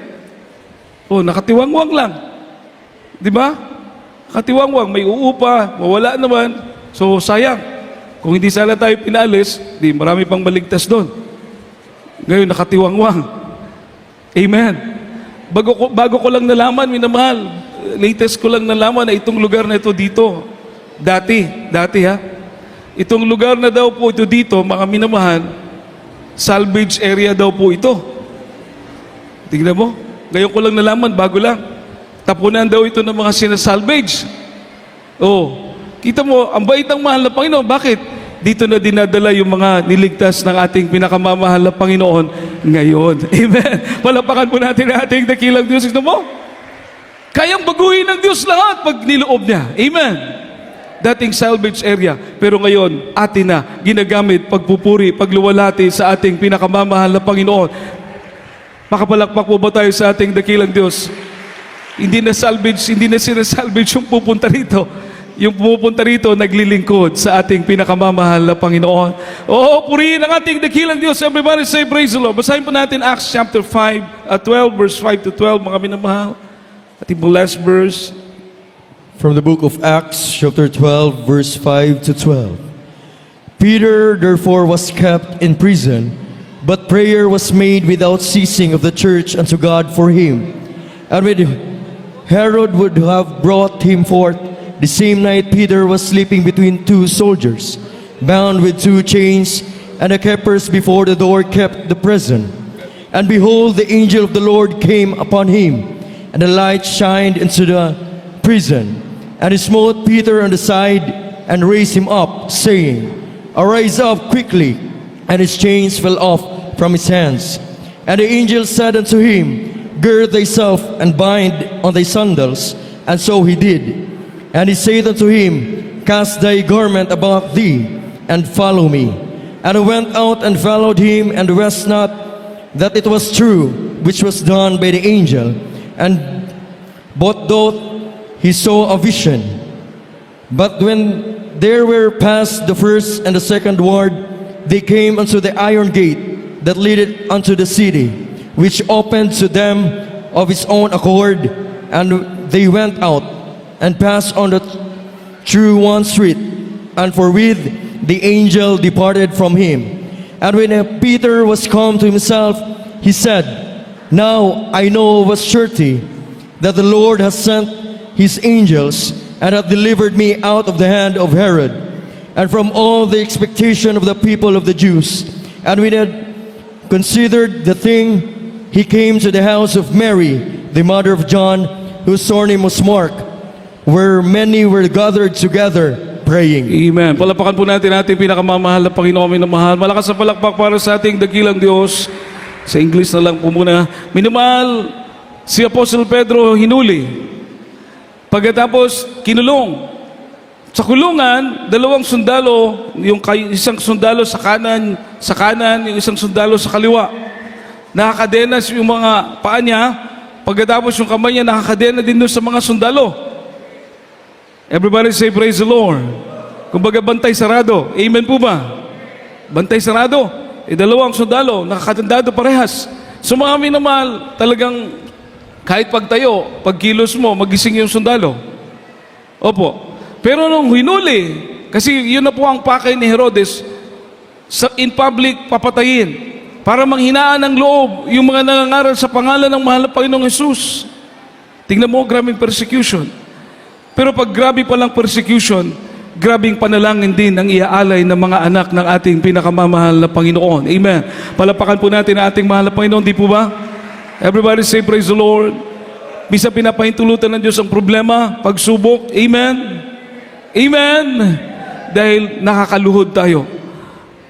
Oh, nakatiwangwang lang. Diba? Nakatiwangwang, may uupa, mawala naman. So, sayang. Kung hindi sana tayo pinaalis, di marami pang maligtas doon. Ngayon, nakatiwangwang. Amen. Bago ko lang nalaman, minamahal, latest ko lang nalaman na itong lugar na ito dito, dati ha, itong lugar na daw po ito dito, mga minamahal, salvage area daw po ito. Tingnan mo, ngayon ko lang nalaman, bago lang. Tapunan daw ito ng mga sinasalvage. Oh, kita mo, ang bait ng mahal na Panginoon. Bakit? Dito na dinadala yung mga niligtas ng ating pinakamamahal na Panginoon ngayon. Amen. Palapakan po natin ang ating dakilang Diyos. Ito mo, kayang baguhin ng Diyos lahat pag niloob niya. Amen. Dating salvage area, pero ngayon, atin na, ginagamit, pagpupuri, pagluwalhati sa ating pinakamamahal na Panginoon. Makapalakpak po ba tayo sa ating dakilang Diyos? Hindi na sinasalvage yung pupunta rito. Yung pumupunta rito, naglilingkod sa ating pinakamamahal na Panginoon. Oo, purihin ang ating dakilang Diyos. Everybody say, praise the Lord. Basahin po natin Acts chapter 12, verse 5 to 12, mga minamahal. Ating last verse. From the book of Acts, chapter 12, verse 5 to 12. Peter therefore was kept in prison, but prayer was made without ceasing of the church unto God for him. And when Herod would have brought him forth, the same night Peter was sleeping between two soldiers, bound with two chains, and the keepers before the door kept the prison. And behold, the angel of the Lord came upon him, and the light shined into the prison. And he smote Peter on the side, and raised him up, saying, Arise up quickly. And his chains fell off from his hands. And the angel said unto him, Gird thyself, and bind on thy sandals. And so he did. And he said unto him, Cast thy garment about thee, and follow me. And he went out and followed him, and wist not that it was true, which was done by the angel. And but though he saw a vision. But when they were past the first and the second ward, they came unto the iron gate that leadeth unto the city, which opened to them of its own accord. And they went out and passed on the through one street, and forthwith the angel departed from him. And when Peter was come to himself, he said, Now I know of a surety that the Lord has sent his angels and hath delivered me out of the hand of Herod, and from all the expectation of the people of the Jews. And when he had considered the thing, he came to the house of Mary, the mother of John, whose surname was Mark, where many were gathered together praying. Amen. Palapakan po natin ating pinakamamahal na Panginoon, minamahal. Malakas sa palakpak para sa ating dakilang Diyos. Sa English na lang po muna. Minamahal, si Apostle Pedro hinuli. Pagkatapos, kinulong. Sa kulungan, dalawang sundalo, yung isang sundalo sa kanan, yung isang sundalo sa kaliwa. Nakakadenas yung mga paa niya. Pagkatapos yung kamay niya, nakakadena din doon sa mga sundalo. Everybody say, praise the Lord. Kumbaga, bantay sarado. Amen po ba? Bantay sarado. Dalawang sundalo, nakakatandado parehas. So mga minamahal, talagang kahit pagtayo, pagkilos mo, magising yung sundalo. Opo. Pero nung hinuli, kasi yun na po ang pakay ni Herodes, in public, papatayin. Para manghinaan ng loob yung mga nangangaral sa pangalan ng mahal na Panginoong Jesus. Tingnan mo, grabing persecution. Pero pag grabe palang persecution, grabing panalangin din ang iaalay ng mga anak ng ating pinakamamahal na Panginoon. Amen. Palapakan po natin ang ating mahal na Panginoon, di po ba? Everybody say, praise the Lord. Bisa pinapahintulutan ng Diyos ang problema, pagsubok. Amen. Amen. Dahil nakakaluhod tayo.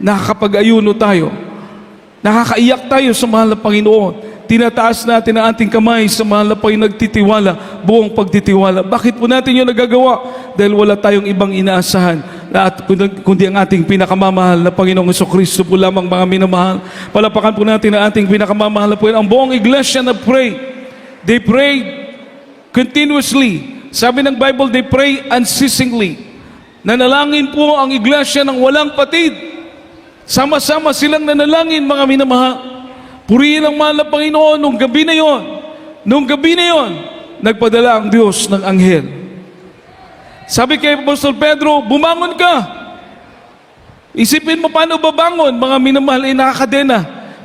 Nakakapag-ayuno tayo. Nakakaiyak tayo sa mahal na Panginoon. Tinataas natin ang ating kamay sa mahal na Panginoon, nagtitiwala, buong pagtitiwala. Bakit po natin yun nagagawa? Dahil wala tayong ibang inaasahan kundi ang ating pinakamamahal na Panginoong Jesucristo po lamang, mga minamahal. Palapakan po natin ang ating pinakamamahal na Panginoon. Ang buong iglesia na pray. They prayed continuously. Sabi ng Bible, they pray unceasingly. Nanalangin po ang iglesia ng walang patid. Sama-sama silang nanalangin, mga minamahal. Purihin ang mahal na Panginoon nung gabi na yon. Nung gabi na yon, nagpadala ang Diyos ng anghel. Sabi kay Apostol Pedro, bumangon ka. Isipin mo paano babangon, mga minamahal, ay nakakadena.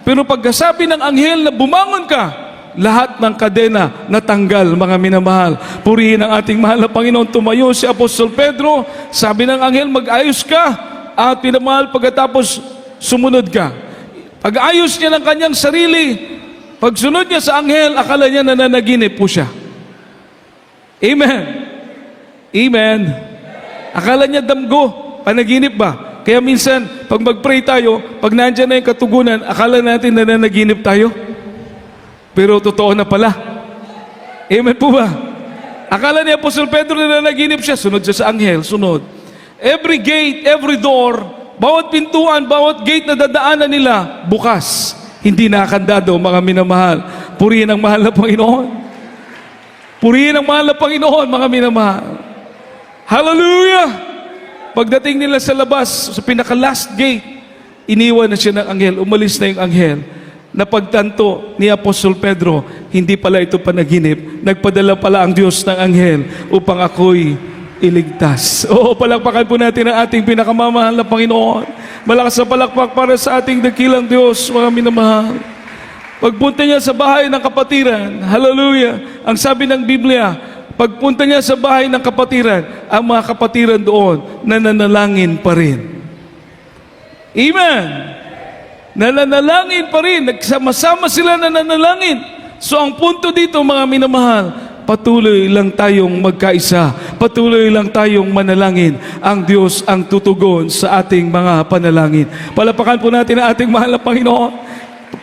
Pero pagkasabi ng anghel na bumangon ka, lahat ng kadena natanggal, mga minamahal. Purihin ang ating mahal na Panginoon. Tumayo si Apostol Pedro, sabi ng anghel, mag-ayos ka. At pinamahal, pagkatapos sumunod ka. Pag-ayos niya ng kanyang sarili, pagsunod niya sa anghel, akala niya nananaginip po siya. Amen. Amen. Akala niya damgo, panaginip ba? Kaya minsan, pag mag-pray tayo, pag nandiyan na yung katugunan, akala natin nananaginip tayo. Pero totoo na pala. Amen po ba? Akala ni Apostol Pedro nananaginip siya, sunod siya sa anghel, sunod. Every gate, every door, bawat pintuan, bawat gate na dadaanan nila, bukas. Hindi nakakandado, mga minamahal. Purihin ang mahal na Panginoon. Purihin ang mahal na Panginoon, mga minamahal. Hallelujah! Pagdating nila sa labas, sa pinaka-last gate, iniwan na siya ng anghel, umalis na yung anghel. Napagtanto ni Apostol Pedro, hindi pala ito panaginip. Nagpadala pala ang Diyos ng anghel upang ako'y iligtas. Oo, palakpakan po natin ang ating pinakamamahal na Panginoon. Malakas na palakpak para sa ating dakilang Diyos, mga minamahal. Pagpunta niya sa bahay ng kapatiran, hallelujah, ang sabi ng Biblia, pagpunta niya sa bahay ng kapatiran, ang mga kapatiran doon, nananalangin pa rin. Amen! Nananalangin pa rin, nagsama-sama sila nananalangin. So ang punto dito, mga minamahal, patuloy lang tayong magkaisa. Patuloy lang tayong manalangin. Ang Diyos ang tutugon sa ating mga panalangin. Palapakan po natin ang ating mahal na Panginoon.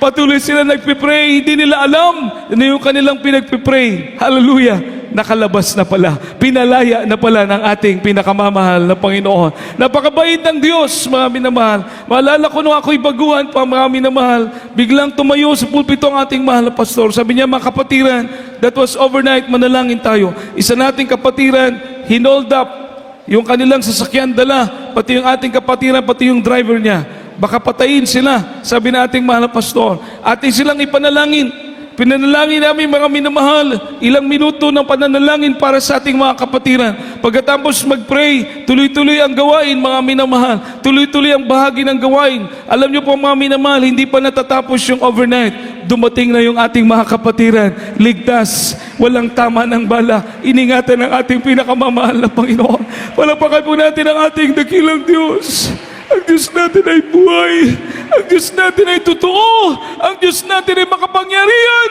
Patuloy sila nagpipray. Hindi nila alam na yung kanilang pinagpipray. Hallelujah! Nakalabas na pala. Pinalaya na pala ng ating pinakamamahal na Panginoon. Napakabait ng Diyos, mga minamahal. Maalala ko nung ako'y baguhan pa, mga minamahal, biglang tumayo sa pulpito ang ating mahal na pastor. Sabi niya, mga kapatiran, that was overnight, manalangin tayo. Isa nating kapatiran, hinold up yung kanilang sasakyan dala, pati yung ating kapatiran, pati yung driver niya. Baka patayin sila, sabi na ating mahal na pastor. Atin silang ipanalangin. Pinanalangin namin mga minamahal, ilang minuto ng pananalangin para sa ating mga kapatiran. Pagkatapos mag-pray, tuloy-tuloy ang gawain mga minamahal. Tuloy-tuloy ang bahagi ng gawain. Alam niyo po mga minamahal, hindi pa natatapos yung overnight. Dumating na yung ating mga kapatiran, ligtas, walang tama ng bala, iningatan ng ating pinakamamahal na Panginoon. Palapakan po natin ang ating dakilang Diyos. Ang Diyos natin ay buhay. Ang Diyos natin ay totoo. Ang Diyos natin ay makapangyarihan.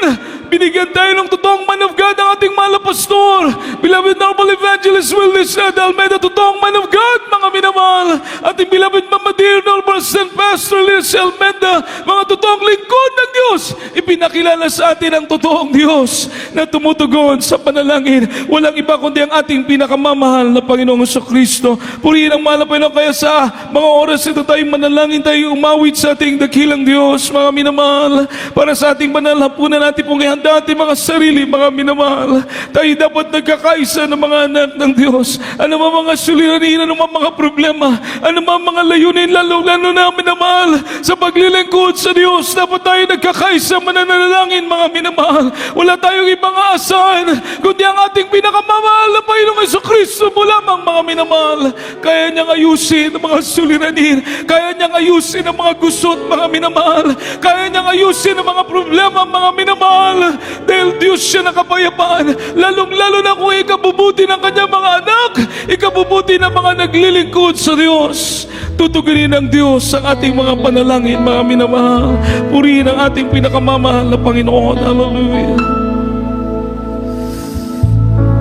Binigyan tayo ng totoong man of God ang ating mahal na pastor. Beloved Noble Evangelist Willis Almeida, totoong man of God, mga minamahal. Ating beloved Mama Dear Noble St. Pastor Liz Almeida, mga totoong lingkod ng Diyos. Ipinakilala sa atin ang totoong Diyos na tumutugon sa panalangin. Walang iba kundi ang ating pinakamamahal na Panginoong Kristo. Purihin ang mahal na Panginoon. Kaya sa mga oras ito tayo manalangin, tayo umawit sa ating dakilang Diyos, mga minamahal. Para sa ating banal hapunan natin pong ihanda ating mga sarili, mga minamahal. Tayo dapat nagkakaisa ng mga anak ng Diyos. Ano mga suliranin, ano mga problema, ano mga layunin, lalo na minamahal, sa paglilingkod sa Diyos, dapat tayo nagkakaisa mananalangin, mga minamahal. Wala tayong ibang aasahan, kundi ang ating pinakamamahal na Panginoong Jesucristo mo lamang, mga minamahal. Kaya niyang ayusin ang mga suliranin, kaya niyang ayusin ang mga gusot, mga minamahal, kaya niyang ayusin ang mga problema, mga minamahal, dahil Diyos siya ng kapayapaan, lalong-lalo na kung ikabubuti ng kanyang mga anak, ikabubuti ng mga naglilingkod sa Diyos. Tutugunin ng Diyos ang ating mga panalangin, mga minamahal. Purihin ang ating pinakamamahal na Panginoon. Hallelujah.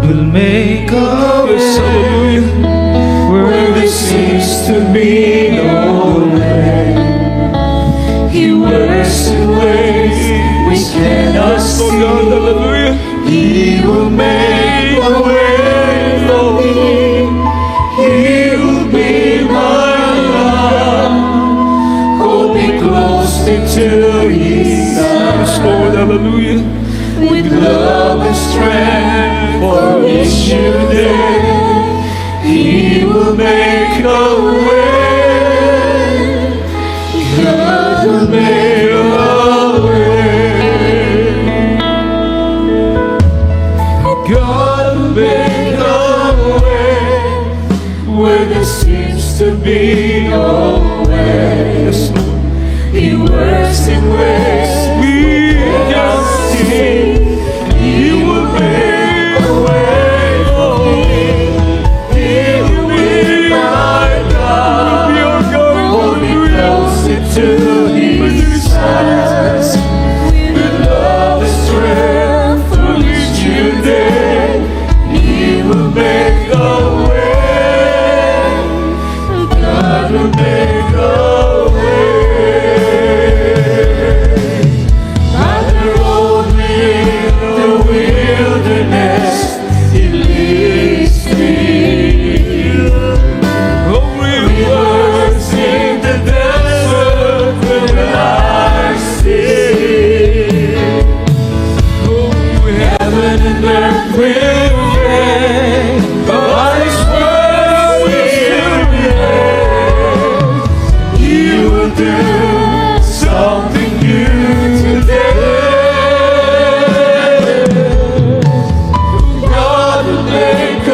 Will make a way where there seems to be no way. He works in ways we cannot see. Hallelujah. He will make a way for me. He will be my God. Hold me close into His arms. Lord, hallelujah. With love and strength for each new day, He will make a way. God will make a way. God will make a way where there seems to be no way. Yes, Lord. He works in ways We cannot see. He will make a way for me. He will be my God. be our God. Hold me Hallelujah. close into His hands. With love and strength for each new day, He will make a way. God will make a way. By the road in the wilderness, He leads me. Rivers in the desert when I see. Heaven and earth will fade, but His word will remain. He will do something new today. God will make a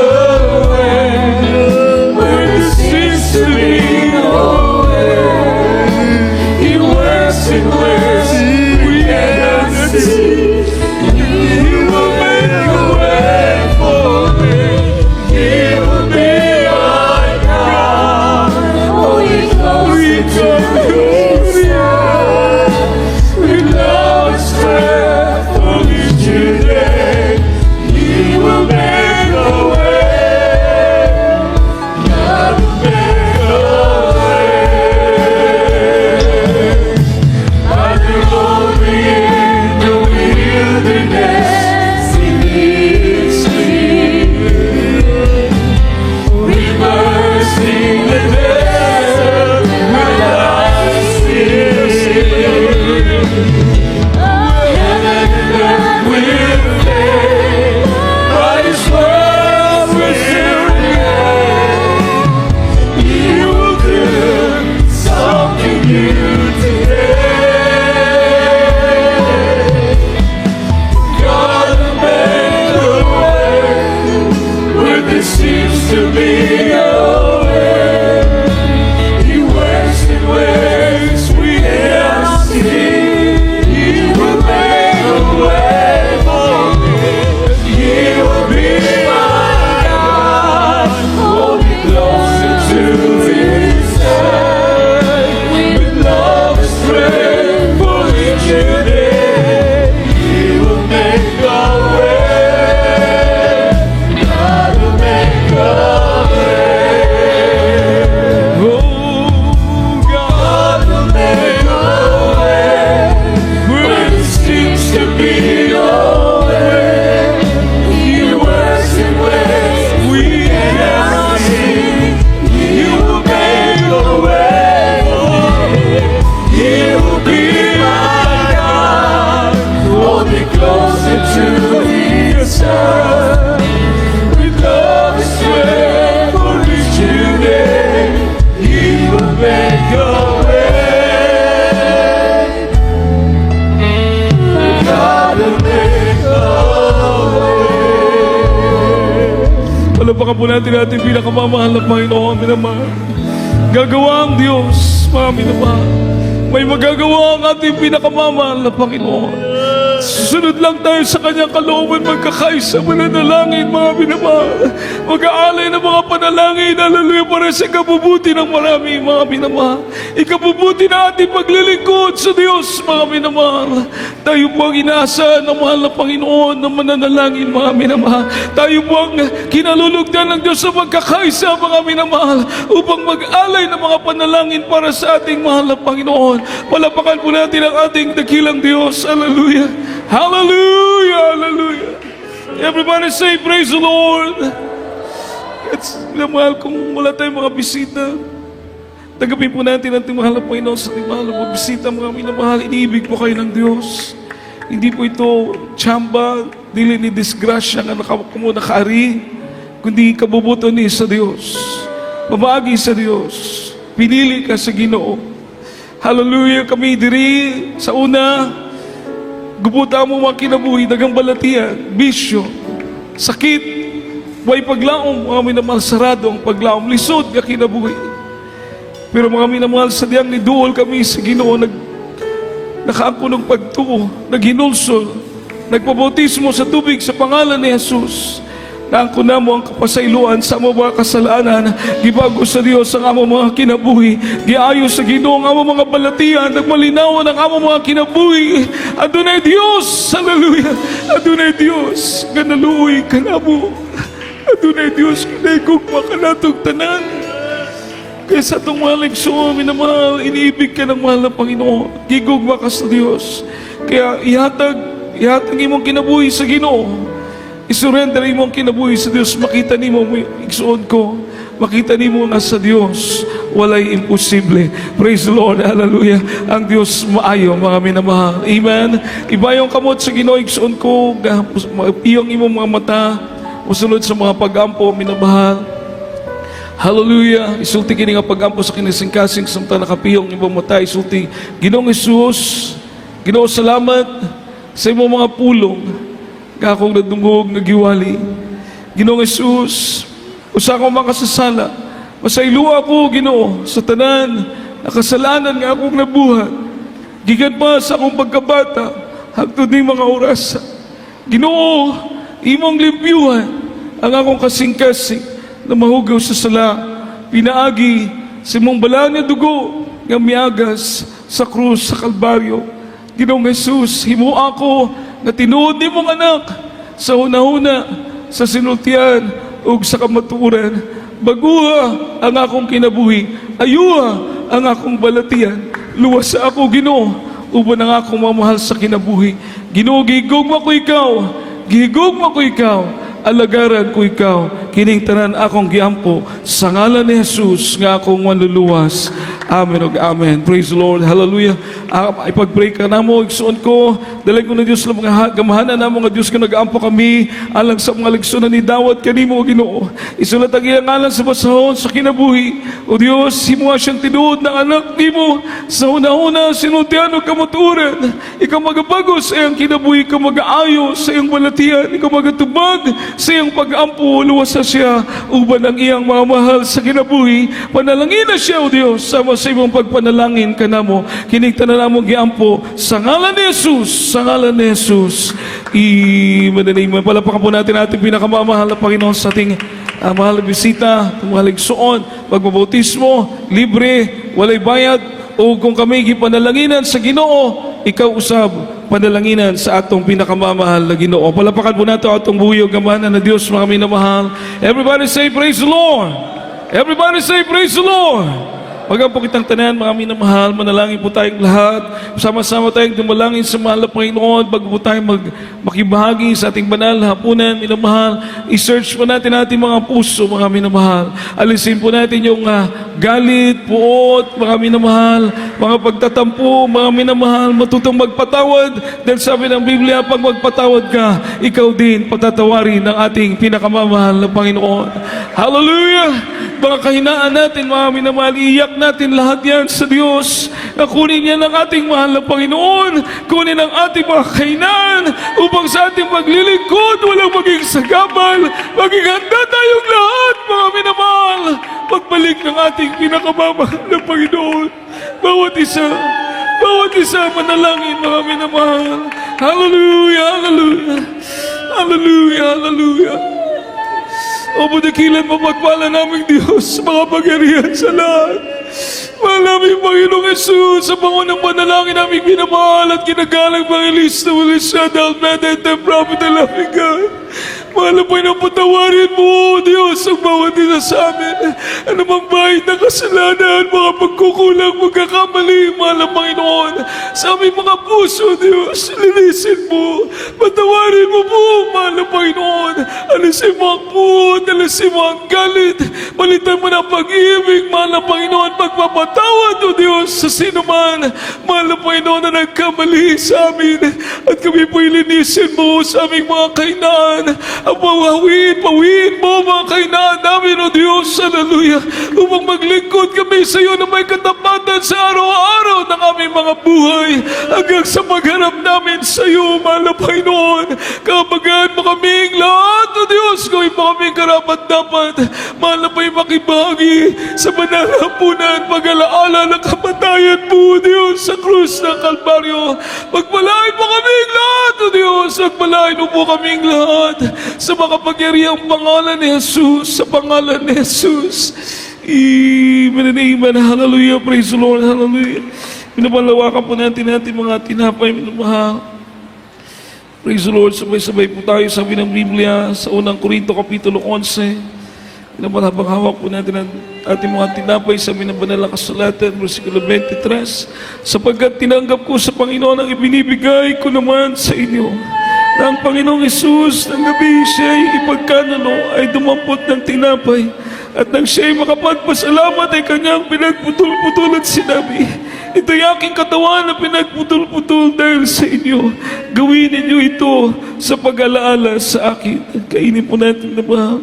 way where there seems to be no way. He works in ways we cannot see. He will make a way for me. He will be my God. Holy close to His hands. With love and strength for each new day, He will make a way. God will make a way. By the road in the Palapakan po natin ating pinakamamahal na Panginoon, minamahal. Gagawa ang Diyos, mga minamahal. May magagawa ang ating pinakamamahal na Panginoon. Susunod lang tayo sa kanyang kalooban, magkakaisa mananalangin, mga minamahal. Mag-aalay ng mga panalangin, hallelujah, para sa ikabubuti ng marami, mga minamahal. Ikabubuti na ating paglilingkod sa Diyos, mga minamahal. Tayo po ang inaasa ng mahal na Panginoon na mananalangin, mga minamahal. Tayo po ang kinalulugdan ng Diyos sa magkakaisa, mga minamahal, upang mag-alay ng mga panalangin para sa ating mahal na Panginoon. Palapakan po natin ang ating dakilang Diyos, hallelujah. Hallelujah, hallelujah. Everybody say, praise the Lord. It's mahal kung wala tayong mga bisita. Tanggapin po natin ang ating mahal na Panginoon sa ating mahal na mga bisita, mga minamahal. Iniibig po kayo ng Diyos. Hindi po ito tsamba, dili ni disgrasya nga nakaari, kundi kabubuto ni sa Diyos. Mabagi sa Diyos. Pinili ka sa Ginoo. Hallelujah, kami diri sa una. Gubuta mo mga kinabuhi, dagang balatian, bisyo, sakit, way paglaom, mga minamahal, sarado ang paglaom, lisod ka kinabuhi. Pero mga minamahal, sadyang niduol kami sa Ginoo, nakaangko ng pagtuo, naghinulsol, nagpabautismo sa tubig sa pangalan ni Jesus. Naangko na mo ang kapasayloan sa among mga kasalanan, gibago sa Dios ang among mga kinabuhi, giayo sa Ginoo ang among mga balatian, nagmalinawan ang among mga kinabuhi. Adunay Dios, hallelujah. Adunay Dios, ganaluoy kanamo. Adunay Dios, kinahigugma ka natong tanan. Kaya sa itong mga leksyon, minamahal, iniibig ka ng mahal na Panginoon. Gigugma ka sa Dios. Kaya ihatag imong kinabuhi sa Ginoo. Isurrender mo ang kinabuhi sa Diyos. Makita ni mo, igsuon ko, makita ni mo nga sa Diyos, walay imposible. Praise the Lord, hallelujah. Ang Diyos maayo, mga minamahal. Amen. Ibayong kamot sa Ginoo, igsuon ko, iyong imong mga mata, musunod sa mga pag-ampo, minamahal. Hallelujah. Isulti kini nga pag-ampo sa kinisingkasing samtang nakapiyong imong mata. Isulti, Ginoong Jesus, Ginoo, salamat sa imong mga pulong. Kakong nadungog, nagiwali. Ginoong Jesus, usa akong makasasala. Masaylua ko, Ginoo, sa tanan, nakasalanan nga akong nabuhat. Gikan pa sa akong pagkabata, hangtod ni mga oras. Ginoo, imong limpyuhan ang akong kasing-kasing na mahugaw sa sala. Pinaagi sa imong balang na dugo nga miagas sa krus sa Kalbaryo. Ginoong Jesus, himo ako na tinuod ni mong anak sa hunahuna, sa sinultian, ug sa kamaturan. Baguha ang akong kinabuhi, ayuha ang akong balatian. Luwas sa ako, Ginoo, uban ang akong mamahal sa kinabuhi. Ginoo, gihigugma ko ikaw, gihigugma ko ikaw, alagaran ko ikaw, kining tanan akong giampo, sa ngalan ni Jesus nga akong manluluwas. Amen ug amen. Praise the Lord. Hallelujah. Ipag-pray ka na mo, igsuon ko, dalay ko na Diyos na mga gamahanan na mga Diyos ka nag-ampo kami, alang sa mga leksyon na ni Dawat kanimo, Ginoo. Isulat ang iyang ngalan sa basahon, sa kinabuhi. O Diyos, himuha siyang tinuod ng anak nimo, sa una-una, sinultian o kamaturan. Ikaw magabago sa iyang kinabuhi, ikaw mag-aayo sa iyang balatian, ikaw magatubag sa iyang pag-ampo, luwas sa siya, uban ang iyang mga mahal sa kinabuhi. Panalangin na siya, O Diyos, sama sa imong pagpanalangin ka na mo, kinigta na mo giampo, sa ngalan ni Jesus, sa ngalan ni Jesus. Imananay, palapakan po natin ating pinakamamahal na Panginoon sa ating mahal na bisita, mahal na igsuon, pagmabautismo, libre, walay bayad, o kung kami gipanalanginan sa Ginoo, ikaw usab, panalanginan sa atong pinakamamahal na Ginoo. Palapakan po natin atong buyog gamanan na Diyos, mga minamahal. Everybody say, praise the Lord. Everybody say, praise the Lord. Pagkampo kitang tanan, mga minamahal, manalangin po tayong lahat. Sama-sama tayong dumalangin sa mahal na Panginoon. Bago po tayong makibahagi sa ating banal na hapunan, minamahal, i-search po natin ating mga puso, mga minamahal. Alisin po natin yung galit, puot, mga minamahal, mga pagtatampo, mga minamahal, matutong magpatawad. Dahil sabi ng Biblia, pag magpatawad ka, ikaw din patatawarin ng ating pinakamamahal na Panginoon. Hallelujah! mga kahinaan natin, mga minamahal, iyak natin lahat yan sa Diyos. Na kunin yan ng ating mahal na Panginoon, kunin ang ating mga kahinaan upang sa ating paglilingkod, walang maging sagabal, maging handa tayong lahat, mga minamahal, pagbalik ng ating pinakamamahal na Panginoon. Bawat isa manalangin, mga minamahal. Hallelujah, hallelujah, hallelujah, hallelujah. O budakilan mapagpala naming Diyos, mga pagarihan sa lahat. Mahal namin Panginoong Jesus, sa bangon ng panalangin namin binamahal at kinagalang mga lista ng Shaddai, Almeda, and the Prophet of Loving God. Mahal na Panginoon, patawarin mo, Diyos, ang bawat isa sa amin. Ano mang bahid ng kasalanan, mga pagkukulang, magkakamali, mahal na Panginoon, sa aming mga puso, Diyos, linisin mo. Patawarin mo po, mahal na Panginoon. Alisin mo ang puot, alisin mo ang galit. Palitan mo na pag-ibig, mahal na Panginoon, pagpapatawad, O Diyos, sa sino man, mahal na Panginoon, na nagkamali sa amin. At kami po'y linisin mo sa aming mga kainaan. Ang pawin mo mga kainaan namin, O Diyos, hallelujah, upang maglingkod kami sa iyo na may katapatan sa araw-araw ng aming mga buhay hanggang sa magharap namin sa iyo, mahal na Panginoon. Kabagaan mo kaming lahat, O Diyos, gawin mo kaming karapat-dapat, mahal na Panginoon, makibahagi sa banal na hapunan, pag-alaala ng kamatayan mo, O Diyos, sa krus ng Kalbaryo. Pagpalain mo kaming lahat, O Diyos, pagpalain mo po kaming lahat sa makapagyarihang pangalan ni Jesus, sa pangalan ni Jesus. Amen and amen. Hallelujah. Praise the Lord. Hallelujah. Pinapalawakan po natin mga tinapay, minamahal. Praise the Lord. Sabay-sabay po tayo, sabi ng Biblia sa unang Korinto Kapitulo 11. Pinamahal, habang hawak po natin ang ating mga tinapay, sabi ng banal na kasulatan, versikulo 23, sapagkat tinanggap ko sa Panginoon ang ibinibigay ko naman sa inyo, na ang Panginoong Jesus ng gabi siya'y ipagkanano ay dumampot ng tinapay, at nang siya'y makapagpasalamat ay kanyang pinagputol-putol at sinabi, ito'y aking katawan na pinagputol-putol dahil sa inyo. Gawin ninyo ito sa pag-alaala sa akin. Kainin po natin na ba?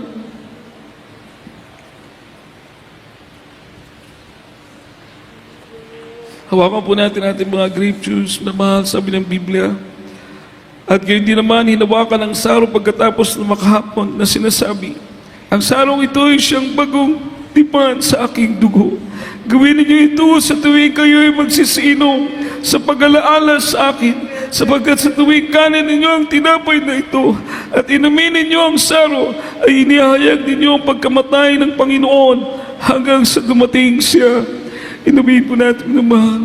Hawakan po natin ating mga grape juice na mahal, sabi ng Biblia. At gayon din naman, hinawakan ang saro pagkatapos ng makahapon na sinasabi, ang sarong ito ay siyang bagong tipan sa aking dugo. Gawin ninyo ito sa tuwing kayo'y magsisinom sa pag-alaala sa akin, sapagkat sa tuwing kanin ninyo ang tinapay na ito at inumin ninyo ang saro, ay inihayag ninyo ang pagkamatay ng Panginoon hanggang sa dumating siya. Inumin po natin na mahal.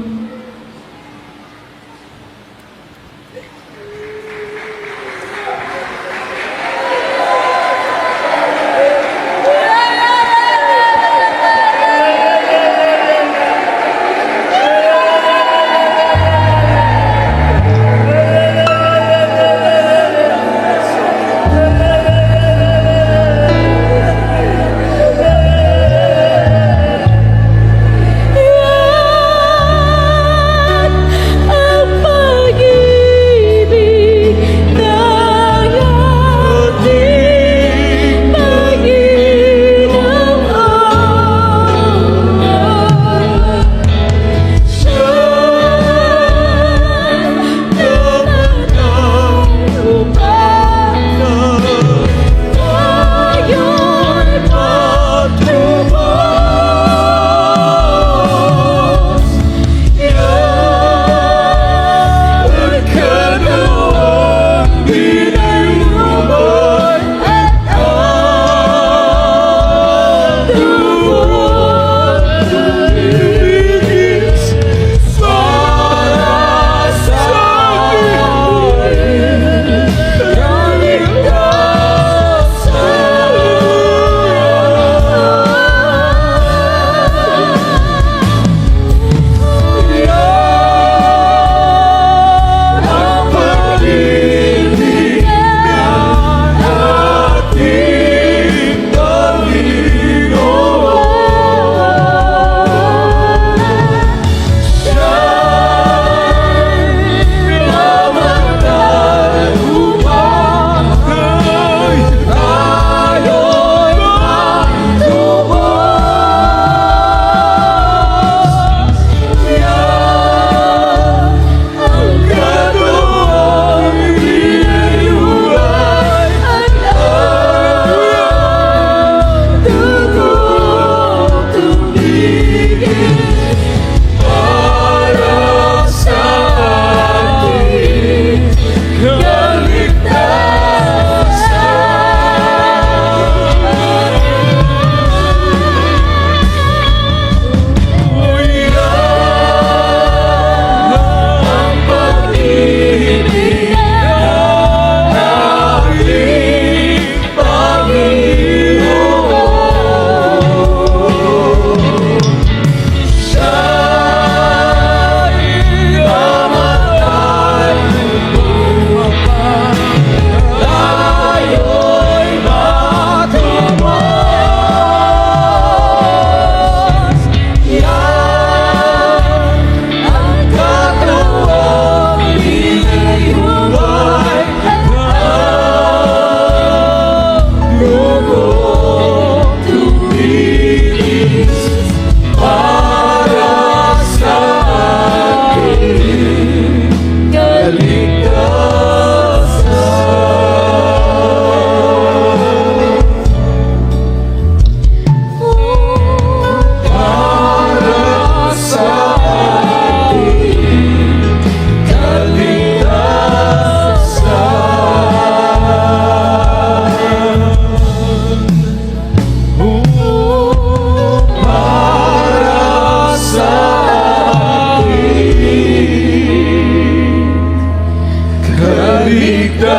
Lahat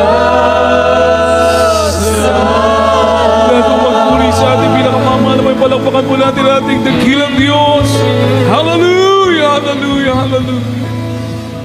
ng magpuri sa ating pinakamamahal na may palakpakan po natin ating dakilang Diyos. Hallelujah, hallelujah, hallelujah.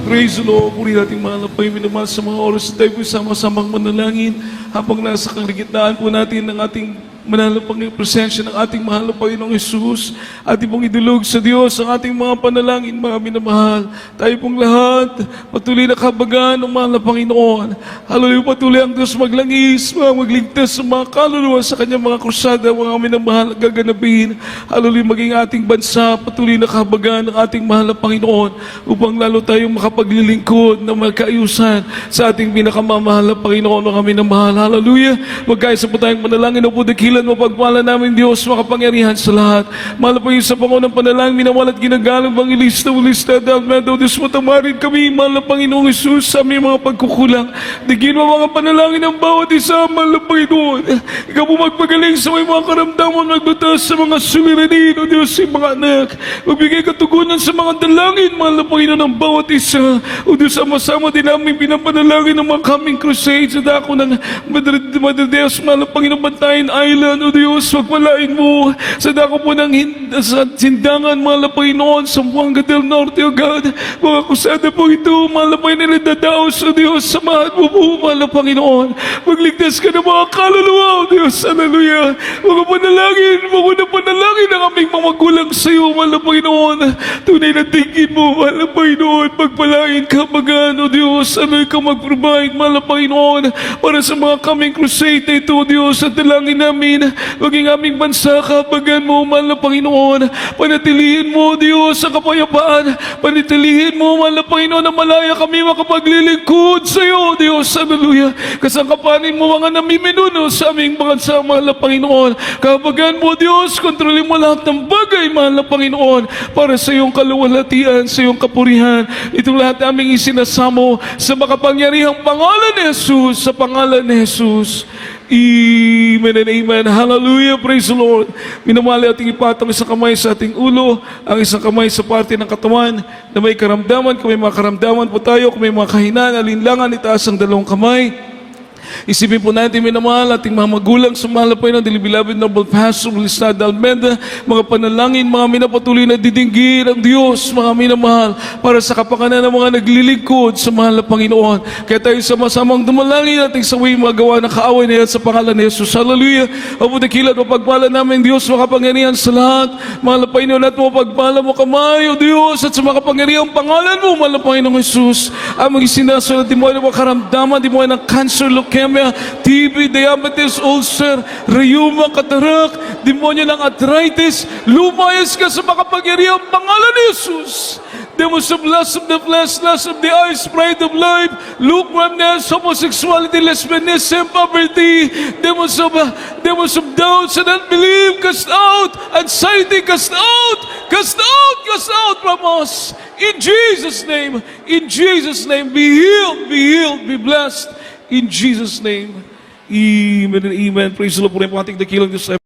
Praise the Lord. Puri natin mahal na Panginoon, minamahal sa mga oras na tayo po sama-samang manalangin habang nasa kalagitnaan po natin ng ating manalo pang presensya ng ating mahal na Panginoong Jesus. Ating pong idulog sa Diyos ang ating mga panalangin, mga minamahal. Tayo pong lahat, patuloy na kabagan ng mahal na Panginoon. Hallelujah, patuloy ang Diyos maglangis, magligtas sa mga kaluluwa sa kanyang mga krusada, mga minamahal gaganapin. Hallelujah, maging ating bansa, patuloy na kabagan ng ating mahal na Panginoon upang lalo tayong makapaglilingkod na magkaayusan sa ating pinakamamahal na Panginoon, mga minamahal. Hallelujah, magkaisa po tayong manalangin na po dakilan mo pagpala namin Diyos, makapangyarihan sa lahat. Mahal po yung sa Pangunang panalangin, minamahal at ginagalang Bangilista, Ulista, Dalmedo, Diyos mo tamarin kami, mahal na Panginoong Jesus, sa aming mga pagkukulang. Digin mo mga panalangin ng bawat isa, mahal na Panginoon. Ikaw po magpagaling sa may mga karamdaman, magbatas sa mga suliranin, o Diyos, sa mga anak. Magbigay katugunan sa mga dalangin, mahal na Panginoon, ng bawat isa. O Diyos, sama-sama din namin pinapanalangin ng mga coming crusades sa dako ng Madre Deus, mahal na Panginoon, Bantayan Island. O Diyos, pagpalain mo sa dako po ng sa sindangan, mahal na Panginoon, sa Buanga del Norte, O God. Mga kusada po ito, mahal na Panginoon, dadaos, O Diyos, samahan mo po, mahal na Panginoon. Magligtas ka ng mga kaluluwa, O Diyos, hallelujah. Mga panalangin ang aming mga magulang sa iyo, mahal na Panginoon. Tunay na tingin mo, mahal na Panginoon, pagpalain ka, bagan, O Diyos, ano ikaw mag-provide, mahal na Panginoon, para sa mga coming crusade na ito, O Diyos, at dalangin namin, maging aming bansa, kabagan mo, mahal na Panginoon. Panatilihin mo, Diyos, ang kapayapaan. Panatilihin mo, mahal na Panginoon, na malaya kami makapaglilingkod sa iyo, Diyos, hallelujah. Kasangkapanin mo mga namiminuno sa aming bansa, mahal na Panginoon. Kabagan mo, Diyos, kontrolin mo lahat ng bagay, mahal na Panginoon, para sa iyong kaluwalhatian, sa iyong kapurihan. Itong lahat aming isinasamo sa makapangyarihang pangalan ni Jesus, sa pangalan ni Jesus. Amen and amen. Hallelujah. Praise the Lord. Minamahal ating ipatong isang kamay sa ating ulo, ang isang kamay sa parte ng katawan na may karamdaman. Kung may mga karamdaman po tayo, kung may mga kahinaan, alinlangan, itaas ang dalawang kamay. Isipin po natin, minamahal, ating mga magulang, sa mahal na Panginoon, dearly beloved Noble Pastor Ulista Dalmeda, mga panalangin, mga minapatuloy na didinggin ang Diyos, mga minamahal, para sa kapakanan ng mga naglilingkod sa mahal na Panginoon. Kaya tayo sama-samang dumalangin ating sawi magawa ng kaaway na yan sa pangalan ni Jesus. Hallelujah. Apo dakilat, mapagpala namin Diyos, makapangyarihan sa lahat. Mahal na Panginoon, at mapagpala mo kamay, O Diyos, at sa makapangyarihang pangalan mo, mahal na Panginoong Jesus, ang mga sinasunod, di mo ay ng mga karamdaman, di mo ay ng cancer, leukemia, TB, diabetes, ulcer, rheuma, katarak, demonyo ng arthritis, lumayas ka sa makapangyarihang pangalan ni Jesus. Demons of lust of the flesh, lust of the eyes, pride of life, lukewarmness, homosexuality, lesbianism, poverty, demons of doubts and unbelief, cast out, anxiety, cast out from us. In Jesus' name, be healed, be blessed. In Jesus' name, amen and amen. Praise the Lord. Purihin po ating dakilang Diyos.